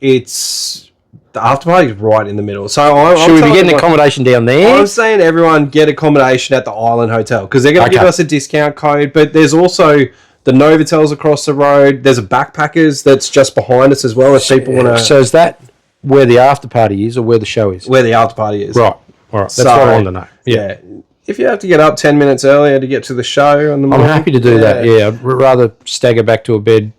it's The after party is right in the middle. So Should we be getting accommodation down there? I'm saying everyone get accommodation at the Island Hotel because they're going to give us a discount code. But there's also the Novotels across the road. There's a Backpackers that's just behind us as well. If people want to. So is that where the after party is, or where the show is? Where the after party is. Right. All right. That's what I want to know. Yeah. If you have to get up 10 minutes earlier to get to the show on the morning, I'm happy to do that. Yeah. I'd rather stagger back to a bed.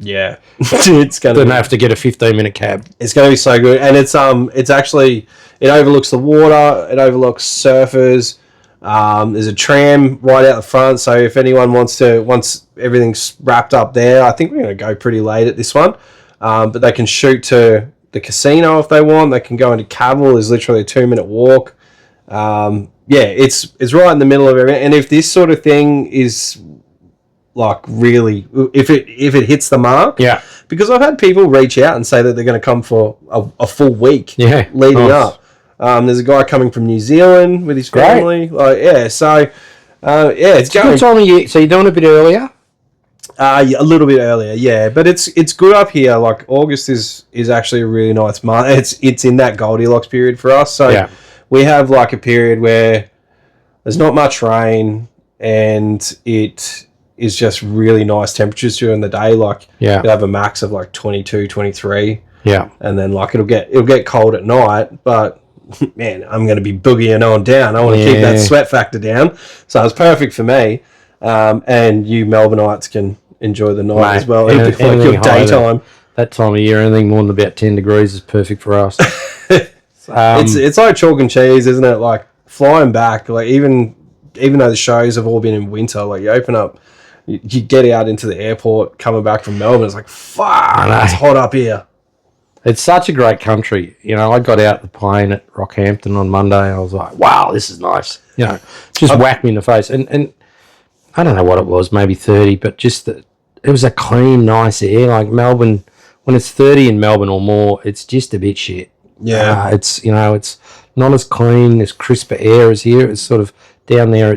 Yeah. It's going to have to get a 15-minute cab. It's going to be so good. And it's actually, it overlooks the water. It overlooks surfers. There's a tram right out the front. So if anyone once everything's wrapped up there, I think we're going to go pretty late at this one. But they can shoot to the casino if they want. They can go into Cavill. There's literally a 2-minute walk. It's right in the middle of everything. And if this sort of thing is like really, if it hits the mark, because I've had people reach out and say that they're going to come for a full week, leading up. There's a guy coming from New Zealand with his family. It's going. Good time of year. So you're doing a bit earlier. A little bit earlier, yeah, but it's good up here. Like August is actually a really nice month. It's in that Goldilocks period for us. So we have like a period where there's not much rain and it is just really nice temperatures during the day. Like you'll have a max of like 22, 23. Yeah, and then like it'll get cold at night, but man, I'm going to be boogieing on down. I want to keep that sweat factor down, so it's perfect for me. And you Melbourneites can enjoy the night as well. Like your daytime. That time of year, anything more than about 10 degrees is perfect for us. It's like chalk and cheese, isn't it? Like flying back, like even though the shows have all been in winter, like you open up, you get out into the airport coming back from Melbourne, it's like, fuck, it's hot up here. It's such a great country. You know, I got out the plane at Rockhampton on Monday. I was like, wow, this is nice. You know, just whacked me in the face. And I don't know what it was, maybe 30, but just it was a clean, nice air. Like Melbourne, when it's 30 in Melbourne or more, it's just a bit shit. Yeah. It's not as clean, as crisp air as here. It's sort of down there.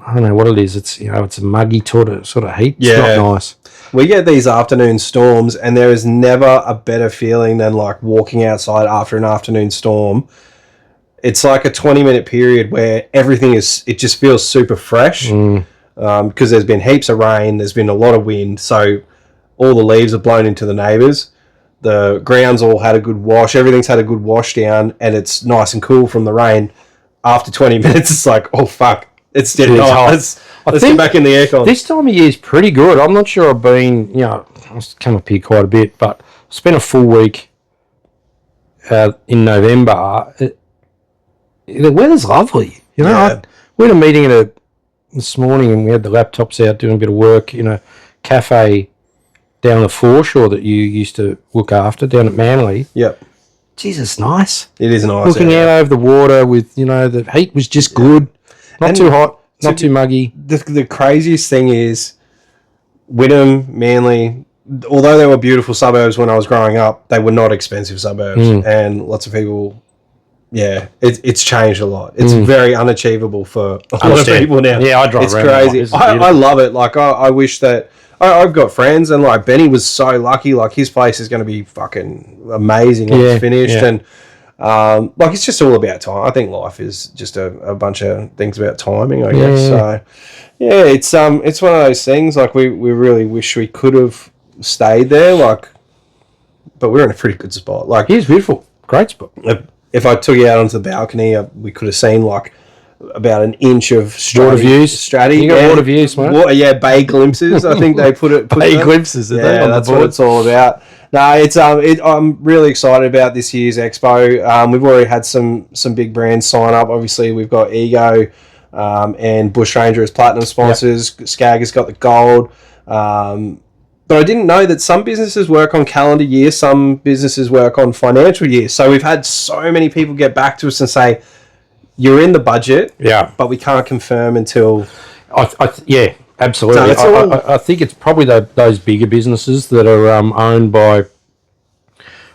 I don't know what it is. It's a muggy sort of heat. It's not nice. We get these afternoon storms, and there is never a better feeling than like walking outside after an afternoon storm. It's like a 20-minute period where it just feels super fresh because there's been heaps of rain, there's been a lot of wind, so all the leaves are blown into the neighbours. The ground's all had a good wash, everything's had a good wash down, and it's nice and cool from the rain. After 20 minutes, it's like, oh fuck, it's dead nice. Let's get back in the aircon. This time of year is pretty good. I'm not sure I've been, I've come up here quite a bit, but I spent a full week in November. The weather's lovely. We had a meeting this morning and we had the laptops out doing a bit of work in a cafe down the foreshore that you used to look after down at Manly. Yep. Jesus, nice. It is nice. Looking out over the water with, the heat was just good. Not too hot. Not too muggy. The craziest thing is Wynnum, Manly, although they were beautiful suburbs when I was growing up, they were not expensive suburbs. And lots of people, it's changed a lot. It's very unachievable for a lot of people now. Yeah, I drive around. It's crazy. I love it. Like, I wish that... I've got friends, and like Benny was so lucky. Like his place is going to be fucking amazing when it's finished. Yeah. And like it's just all about time. I think life is just a bunch of things about timing, I guess. So yeah, it's one of those things. Like we really wish we could have stayed there. Like, but we're in a pretty good spot. Like it's beautiful, great spot. If I took you out onto the balcony, we could have seen like about an inch of water views. Straty. You got water views, mate? Bay glimpses. I think they put bay glimpses. That's what it's all about. No, it's I'm really excited about this year's expo. We've already had some big brands sign up. Obviously, we've got Ego and Bushranger as platinum sponsors. Yep. Skag has got the gold. But I didn't know that some businesses work on calendar year, some businesses work on financial year. So we've had so many people get back to us and say, you're in the budget, but we can't confirm until... Absolutely. I think it's probably those bigger businesses that are owned by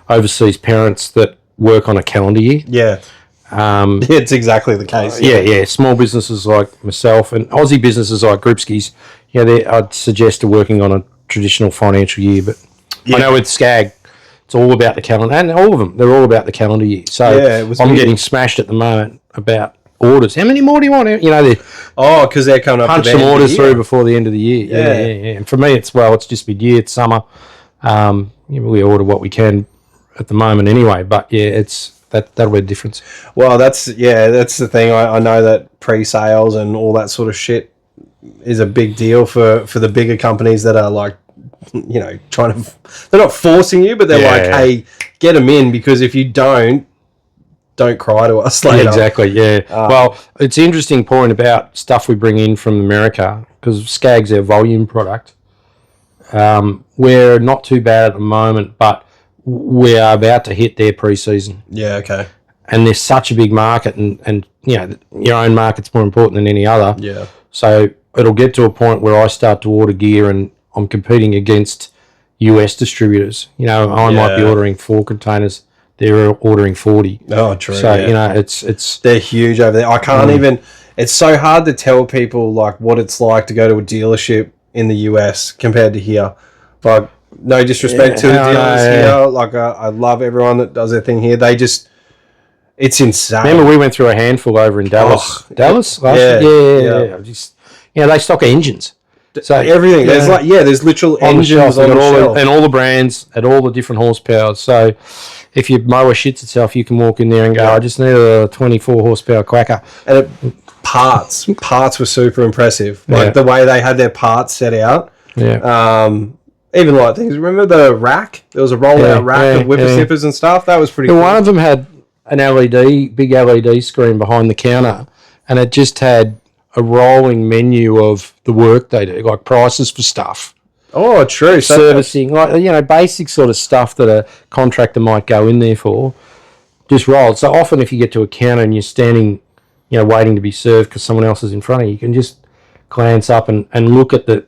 overseas parents that work on a calendar year. Yeah. It's exactly the case. Small businesses like myself and Aussie businesses like Groupskis, I'd suggest are working on a traditional financial year. But I know with Skag, It's all about the calendar, and all of them, they're all about the calendar year. So I'm getting smashed at the moment about orders. How many more do you want? You know, because they're coming up. Punch some orders through before the end of the year. Yeah. And for me, it's just mid-year, it's summer. We order what we can at the moment anyway. But yeah, that'll be the difference. Well, that's the thing. I know that pre-sales and all that sort of shit is a big deal for the bigger companies that are like, you know, they're not forcing you, but they're like, hey, get them in, because if you don't cry to us later. Exactly, yeah. Well, it's an interesting point about stuff we bring in from America, because Skag's our volume product. We're not too bad at the moment, but we are about to hit their pre-season. Yeah, okay. And there's such a big market, and you know, your own market's more important than any other. Yeah. So it'll get to a point where I start to order gear and I'm competing against US distributors. You know, I might be ordering 4 containers. They're ordering 40. Oh, true. So, you know, it's... They're huge over there. I can't even... It's so hard to tell people, like, what it's like to go to a dealership in the US compared to here. Like, no disrespect to the dealers here. Like, I love everyone that does their thing here. They just... It's insane. Remember, we went through a handful over in Dallas. Dallas? Yeah. Just, you know, they stock engines. So everything. There's there's literal engines on the shelf. And all the brands at all the different horsepower. So if your mower shits itself, you can walk in there and go, I just need a 24 horsepower quacker. And parts were super impressive. Like the way they had their parts set out. Yeah. Even like things. Remember the rack? There was a rollout rack of whippersnippers and stuff. That was pretty cool. One of them had an big LED screen behind the counter, and it just had a rolling menu of the work they do, like prices for stuff. Oh, true. Servicing, like, you know, basic sort of stuff that a contractor might go in there for, just rolled. So often if you get to a counter and you're standing, you know, waiting to be served because someone else is in front of you, you can just glance up and look at the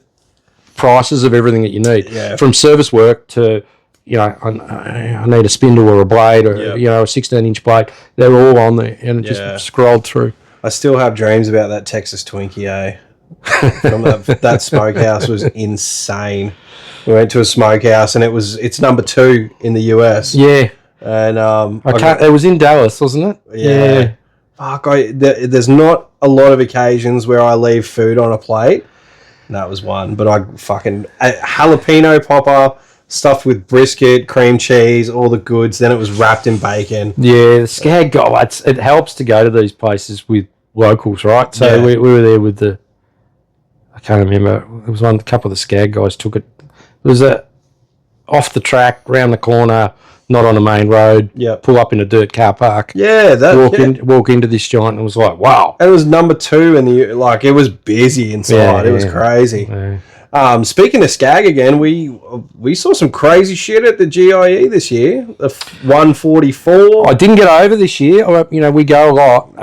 prices of everything that you need. Yeah. From service work to, you know, I need a spindle or a blade or, you know, a 16-inch blade. They're all on there, and it just scrolled through. I still have dreams about that Texas Twinkie, From that smokehouse was insane. We went to a smokehouse, and it's number 2 in the US. Yeah, and it was in Dallas, wasn't it? Yeah. Fuck, there's not a lot of occasions where I leave food on a plate. And that was one, but I fucking jalapeno popper. Stuffed with brisket, cream cheese, all the goods. Then it was wrapped in bacon. Yeah, the Skag guy. It helps to go to these places with locals, right? So we were there with I can't remember. It was a couple of the Skag guys took it. It was off the track, round the corner, not on a main road. Yeah, pull up in a dirt car park. Yeah, walk into this joint, and it was like, wow. And it was number 2, and it was busy inside. It was crazy. Yeah. Speaking of Skag again, we saw some crazy shit at the GIE this year. The 144. I didn't get over this year. You know, we go a lot,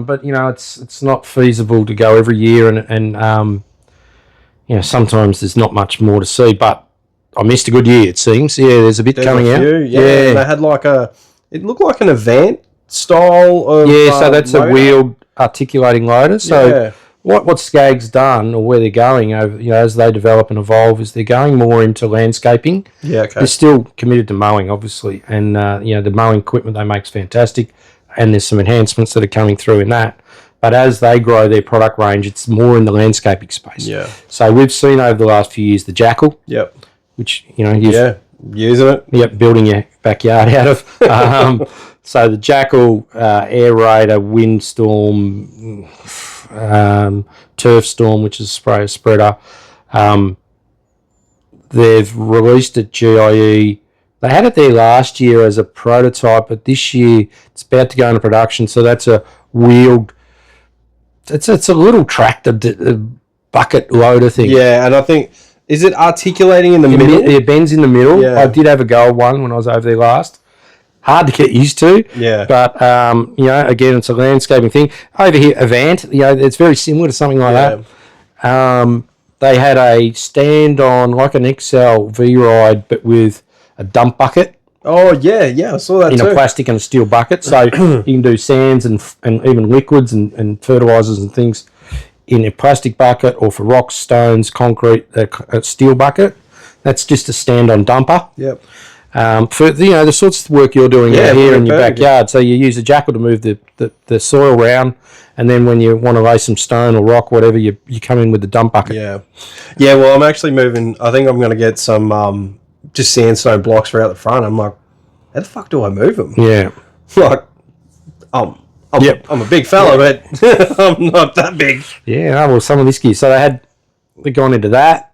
but you know, it's not feasible to go every year, and you know, sometimes there's not much more to see. But I missed a good year. It seems. Yeah, there's a bit coming out. Yeah, they had it looked like an event style of. Yeah, so that's a wheeled articulating loader. So. What Skag's done, or where they're going over, you know, as they develop and evolve, is they're going more into landscaping. Yeah, okay. They're still committed to mowing, obviously, and you know, the mowing equipment they make is fantastic, and there's some enhancements that are coming through in that. But as they grow their product range, it's more in the landscaping space. Yeah. So we've seen over the last few years the Jackal. Yep. Which, you know, using it. Yep, building your backyard out of. So the Jackal, Air Raider, Windstorm, Turf Storm, which is a spreader. They've released at GIE. They had it there last year as a prototype, but this year it's about to go into production. So that's a wheeled. It's a little tractor bucket loader thing. Yeah, and I think, is it articulating in the middle? It bends in the middle. Yeah. I did have a go at one when I was over there last. Hard to get used to. Yeah. But, you know, again, it's a landscaping thing. Over here, Avant, you know, it's very similar to something like that. They had a stand-on, like an XL V-Ride, but with a dump bucket. Oh, yeah, I saw that in a plastic and a steel bucket. So you can do sands and even liquids and fertilizers and things in a plastic bucket, or for rocks, stones, concrete, a steel bucket. That's just a stand-on dumper. Yep. for the sorts of work you're doing out here in your backyard. So you use a jackal to move the soil around, and then when you want to lay some stone or rock, whatever, you come in with the dump bucket. Yeah. Well, I'm actually moving. I think I'm going to get some just sandstone blocks for out the front. I'm like, how the fuck do I move them? Yeah. Like, I'm a big fella, but I'm not that big. Yeah. Well, some of this gear. So they've gone into that.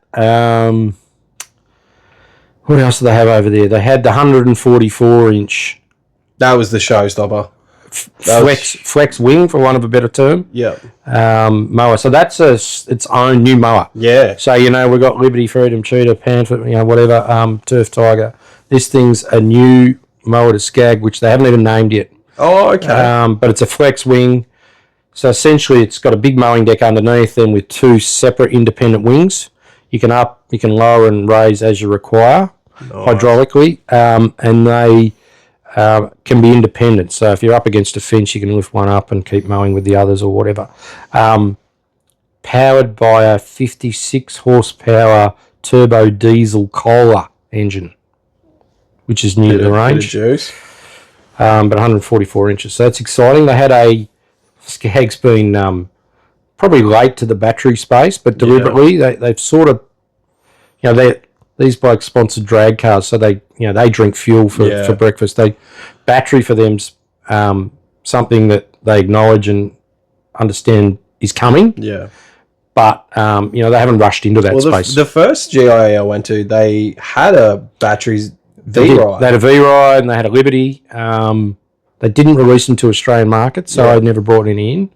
What else do they have over there? They had the 144-inch. That was the showstopper. Flex wing, for want of a better term. Yeah. Mower. So that's its own new mower. Yeah. So, we've got Liberty, Freedom, Cheetah, Panther, whatever, Turf Tiger. This thing's a new mower to Skag, which they haven't even named yet. Oh, okay. But it's a flex wing. So essentially it's got a big mowing deck underneath them with two separate independent wings. You can lower and raise as you require, hydraulically, and they can be independent. So if you're up against a fence, you can lift one up and keep mowing with the others or whatever. Powered by a 56 horsepower turbo diesel Kohler engine, which is new to the range. But 144 inches. So that's exciting. They had Skag's been probably late to the battery space, but deliberately they've sort of, these blokes sponsored drag cars, so they drink fuel for breakfast. Battery for them's something that they acknowledge and understand is coming. Yeah. But they haven't rushed into that space. The first GIA I went to, they had a batteries V-Ride. They had a V-Ride and they had a Liberty. They didn't release them to Australian market, so I never brought any in.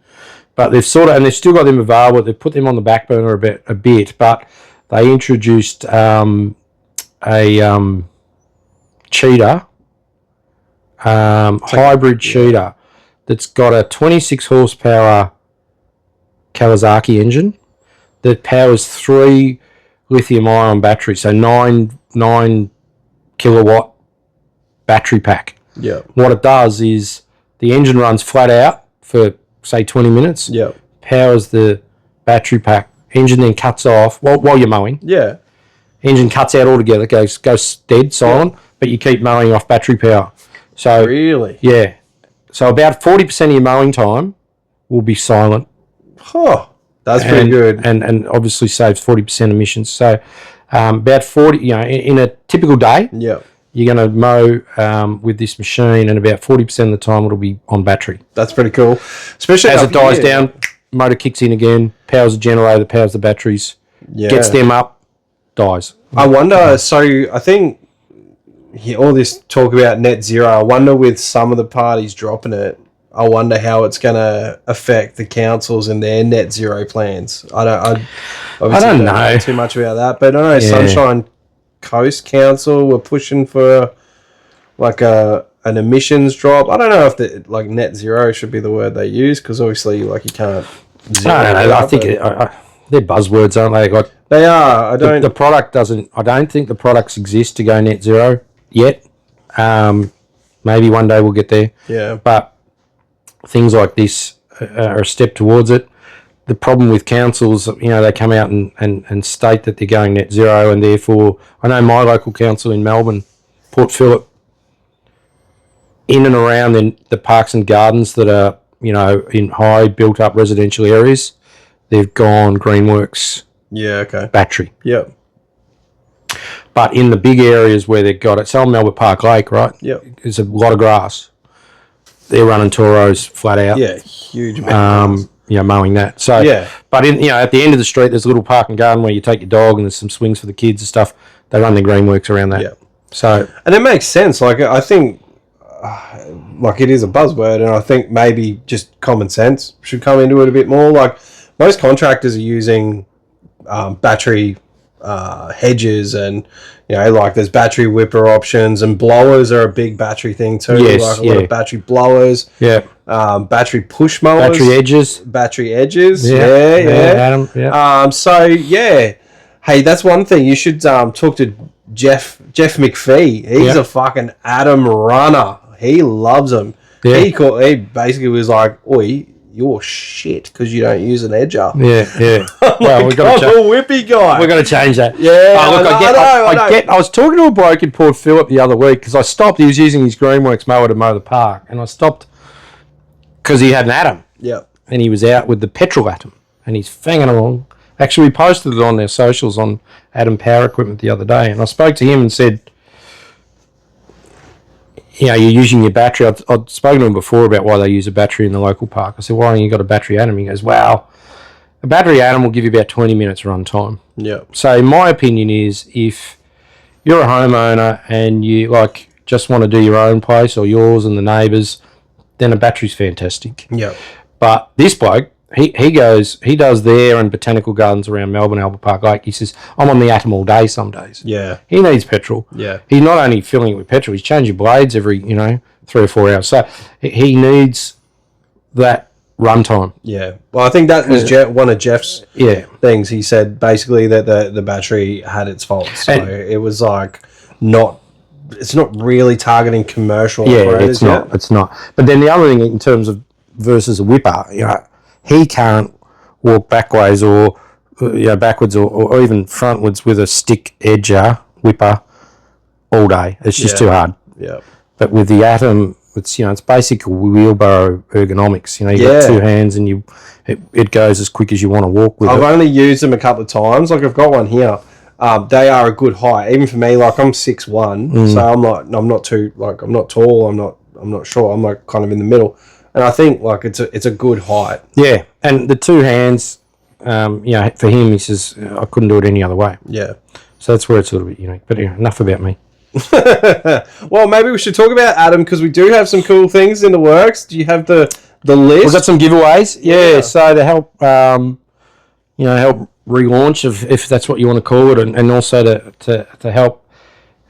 But they've they've still got them available. They've put them on the back burner a bit, but they introduced a Cheetah, hybrid Cheetah, that's got a 26 horsepower Kawasaki engine that powers 3 lithium-ion batteries, so 9 kilowatt battery pack. Yeah. What it does is the engine runs flat out for, say, 20 minutes. Yeah. Powers the battery pack. Engine then cuts off while you're mowing. Yeah. Engine cuts out altogether, goes dead, silent, but you keep mowing off battery power. So really? Yeah. So about 40% of your mowing time will be silent. Huh. That's pretty good. And obviously saves 40% emissions. So about 40, in a typical day, you're going to mow with this machine, and about 40% of the time it'll be on battery. That's pretty cool. Especially as it dies down, motor kicks in again, powers the generator, powers the batteries, gets them up, dies. I wonder, so I think all this talk about net zero, I wonder with some of the parties dropping it, I wonder how it's going to affect the councils and their net zero plans. I don't know too much about that, but I know Sunshine Coast Council were pushing for like an emissions drop. I don't know if net zero should be the word they use, because obviously you can't. I think they're buzzwords, aren't they? They are. The product doesn't. I don't think the products exist to go net zero yet. Maybe one day we'll get there. Yeah, but things like this are a step towards it. The problem with councils, they come out and state that they're going net zero, and therefore, I know my local council in Melbourne, Port Phillip, in and around the parks and gardens that are, in high built-up residential areas, they've gone Greenworks battery. Yeah. But in the big areas where they've got it, so on Melbourne Park Lake, right? Yeah. There's a lot of grass. They're running Toros flat out. Yeah, huge amount. Mowing that. So, but at the end of the street, there's a little park and garden where you take your dog, and there's some swings for the kids and stuff. They run the Greenworks around that. Yeah. So, and it makes sense. I think, it is a buzzword, and I think maybe just common sense should come into it a bit more. Most contractors are using battery hedges, and there's battery whipper options, and blowers are a big battery thing too. Yes, a lot of battery blowers. Yeah. Battery push mowers. Battery edges. Yeah. Adam, yeah. Hey, that's one thing. You should talk to Jeff McPhee. He's a fucking Adam runner. He loves them. Yeah. He basically was like, "Oi, you're shit because you don't use an edger. Yeah. Well, we've got to I'm a whippy guy. We're going to change that. Yeah, I was talking to a bloke in Port Phillip the other week because I stopped. He was using his Greenworks mower to mow the park, and I stopped because he had an Atom. Yeah. And he was out with the petrol Atom, and he's fanging along. Actually, we posted it on their socials on Atom Power Equipment the other day, and I spoke to him and said, you're using your battery. I'd spoken to him before about why they use a battery in the local park. I said, why don't you got a battery Atom? He goes, well, a battery Atom will give you about 20 minutes run time. Yeah. So my opinion is if you're a homeowner and you just want to do your own place or yours and the neighbours, then a battery's fantastic. Yeah. But this bloke, he does there and botanical gardens around Melbourne, Albert Park Lake. He says, I'm on the Atom all day some days. Yeah. He needs petrol. Yeah. He's not only filling it with petrol, he's changing blades every, 3 or 4 hours. So he needs that runtime. Yeah. Well, I think that was one of Jeff's things. He said basically that the battery had its faults. So it was it's not really targeting commercial operators. It's not. But then the other thing in terms of versus a whipper, he can't walk backwards or backwards or even frontwards with a stick edger whipper all day. It's just too hard. Yeah. But with the Atom, it's basic wheelbarrow ergonomics. You got two hands and it goes as quick as you want to walk with it. I've only used them a couple of times. I've got one here. They are a good height. Even for me, I'm 6'1", so I'm not too I'm not tall. I'm not short. I'm kind of in the middle. And I think it's a good height. Yeah, and the two hands, for him, he says I couldn't do it any other way. Yeah. So that's where it's a little bit unique. But enough about me. Well, maybe we should talk about Atom because we do have some cool things in the works. Do you have the list? We've got some giveaways. Yeah. So to help help relaunch if that's what you want to call it, and also to help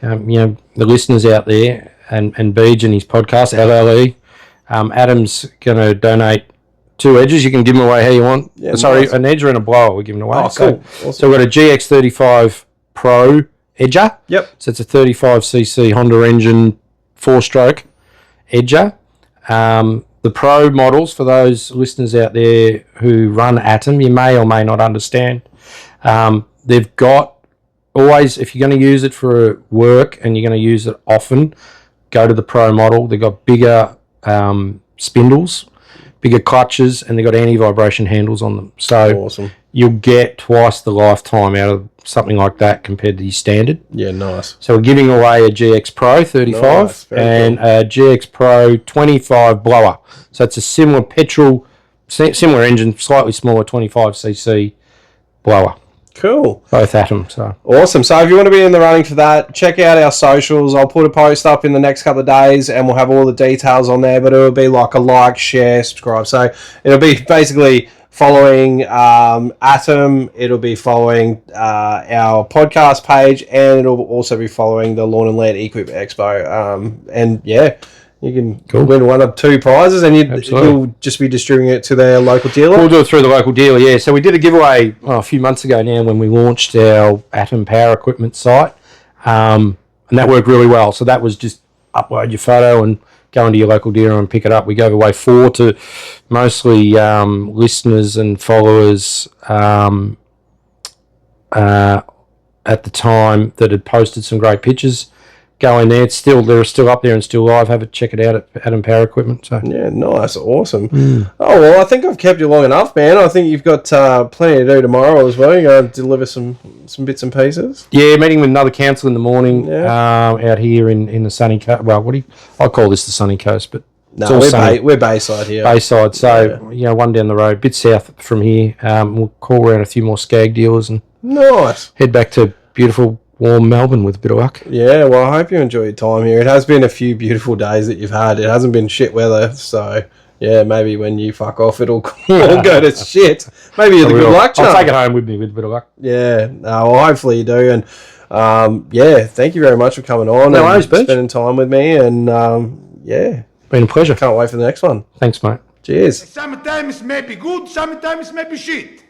the listeners out there and Beej and his podcast LLE. Adam's going to donate 2 edges. You can give them away how you want. Yeah, nice. An edger and a blower we're giving away. Oh, cool. Awesome. So we've got a GX35 Pro edger. Yep. So it's a 35cc Honda engine 4-stroke edger. The Pro models, for those listeners out there who run Atom, you may or may not understand. They've got always, if you're going to use it for work and you're going to use it often, go to the Pro model. They've got bigger spindles, bigger clutches, and they've got anti-vibration handles on them. So awesome. You'll get twice the lifetime out of something like that compared to your standard. Yeah, nice. So we're giving away a GX Pro 35 and cool. A GX Pro 25 blower. So it's a similar similar engine, slightly smaller 25cc blower. Cool. Both Atom. So awesome. So if you want to be in the running for that, check out our socials. I'll put a post up in the next couple of days and we'll have all the details on there, but it'll be like a like, share, subscribe. So it'll be basically following Atom, it'll be following our podcast page, and it'll also be following the Lawn and Land Equip Expo. And yeah, you can win one of 2 prizes, and you'll just be distributing it to their local dealer. We'll do it through the local dealer, yeah. So we did a giveaway a few months ago now when we launched our Atom Power Equipment site, and that worked really well. So that was just upload your photo and go into your local dealer and pick it up. We gave away 4 to mostly listeners and followers at the time that had posted some great pictures. Go in there. They're still up there and still live. Check it out at Atom Power Equipment. So yeah, nice, awesome. Oh well, I think I've kept you long enough, man. I think you've got plenty to do tomorrow as well. You're going to deliver some bits and pieces. Yeah, meeting with another council in the morning out here in the sunny coast. Well, I call this the sunny coast, but no, we're Bayside here. Bayside, so one down the road, a bit south from here. We'll call around a few more skag dealers and head back to beautiful, warm Melbourne with a bit of luck. Yeah, well, I hope you enjoy your time here. It has been a few beautiful days that you've had. It hasn't been shit weather, so yeah, maybe when you fuck off, it'll all go to shit. Maybe you're the good luck charm. I'll take it home with me with a bit of luck. Yeah, well, hopefully you do. And thank you very much for coming on and spending time with me. And been a pleasure. Can't wait for the next one. Thanks, mate. Cheers. Sometimes maybe good, sometimes maybe shit.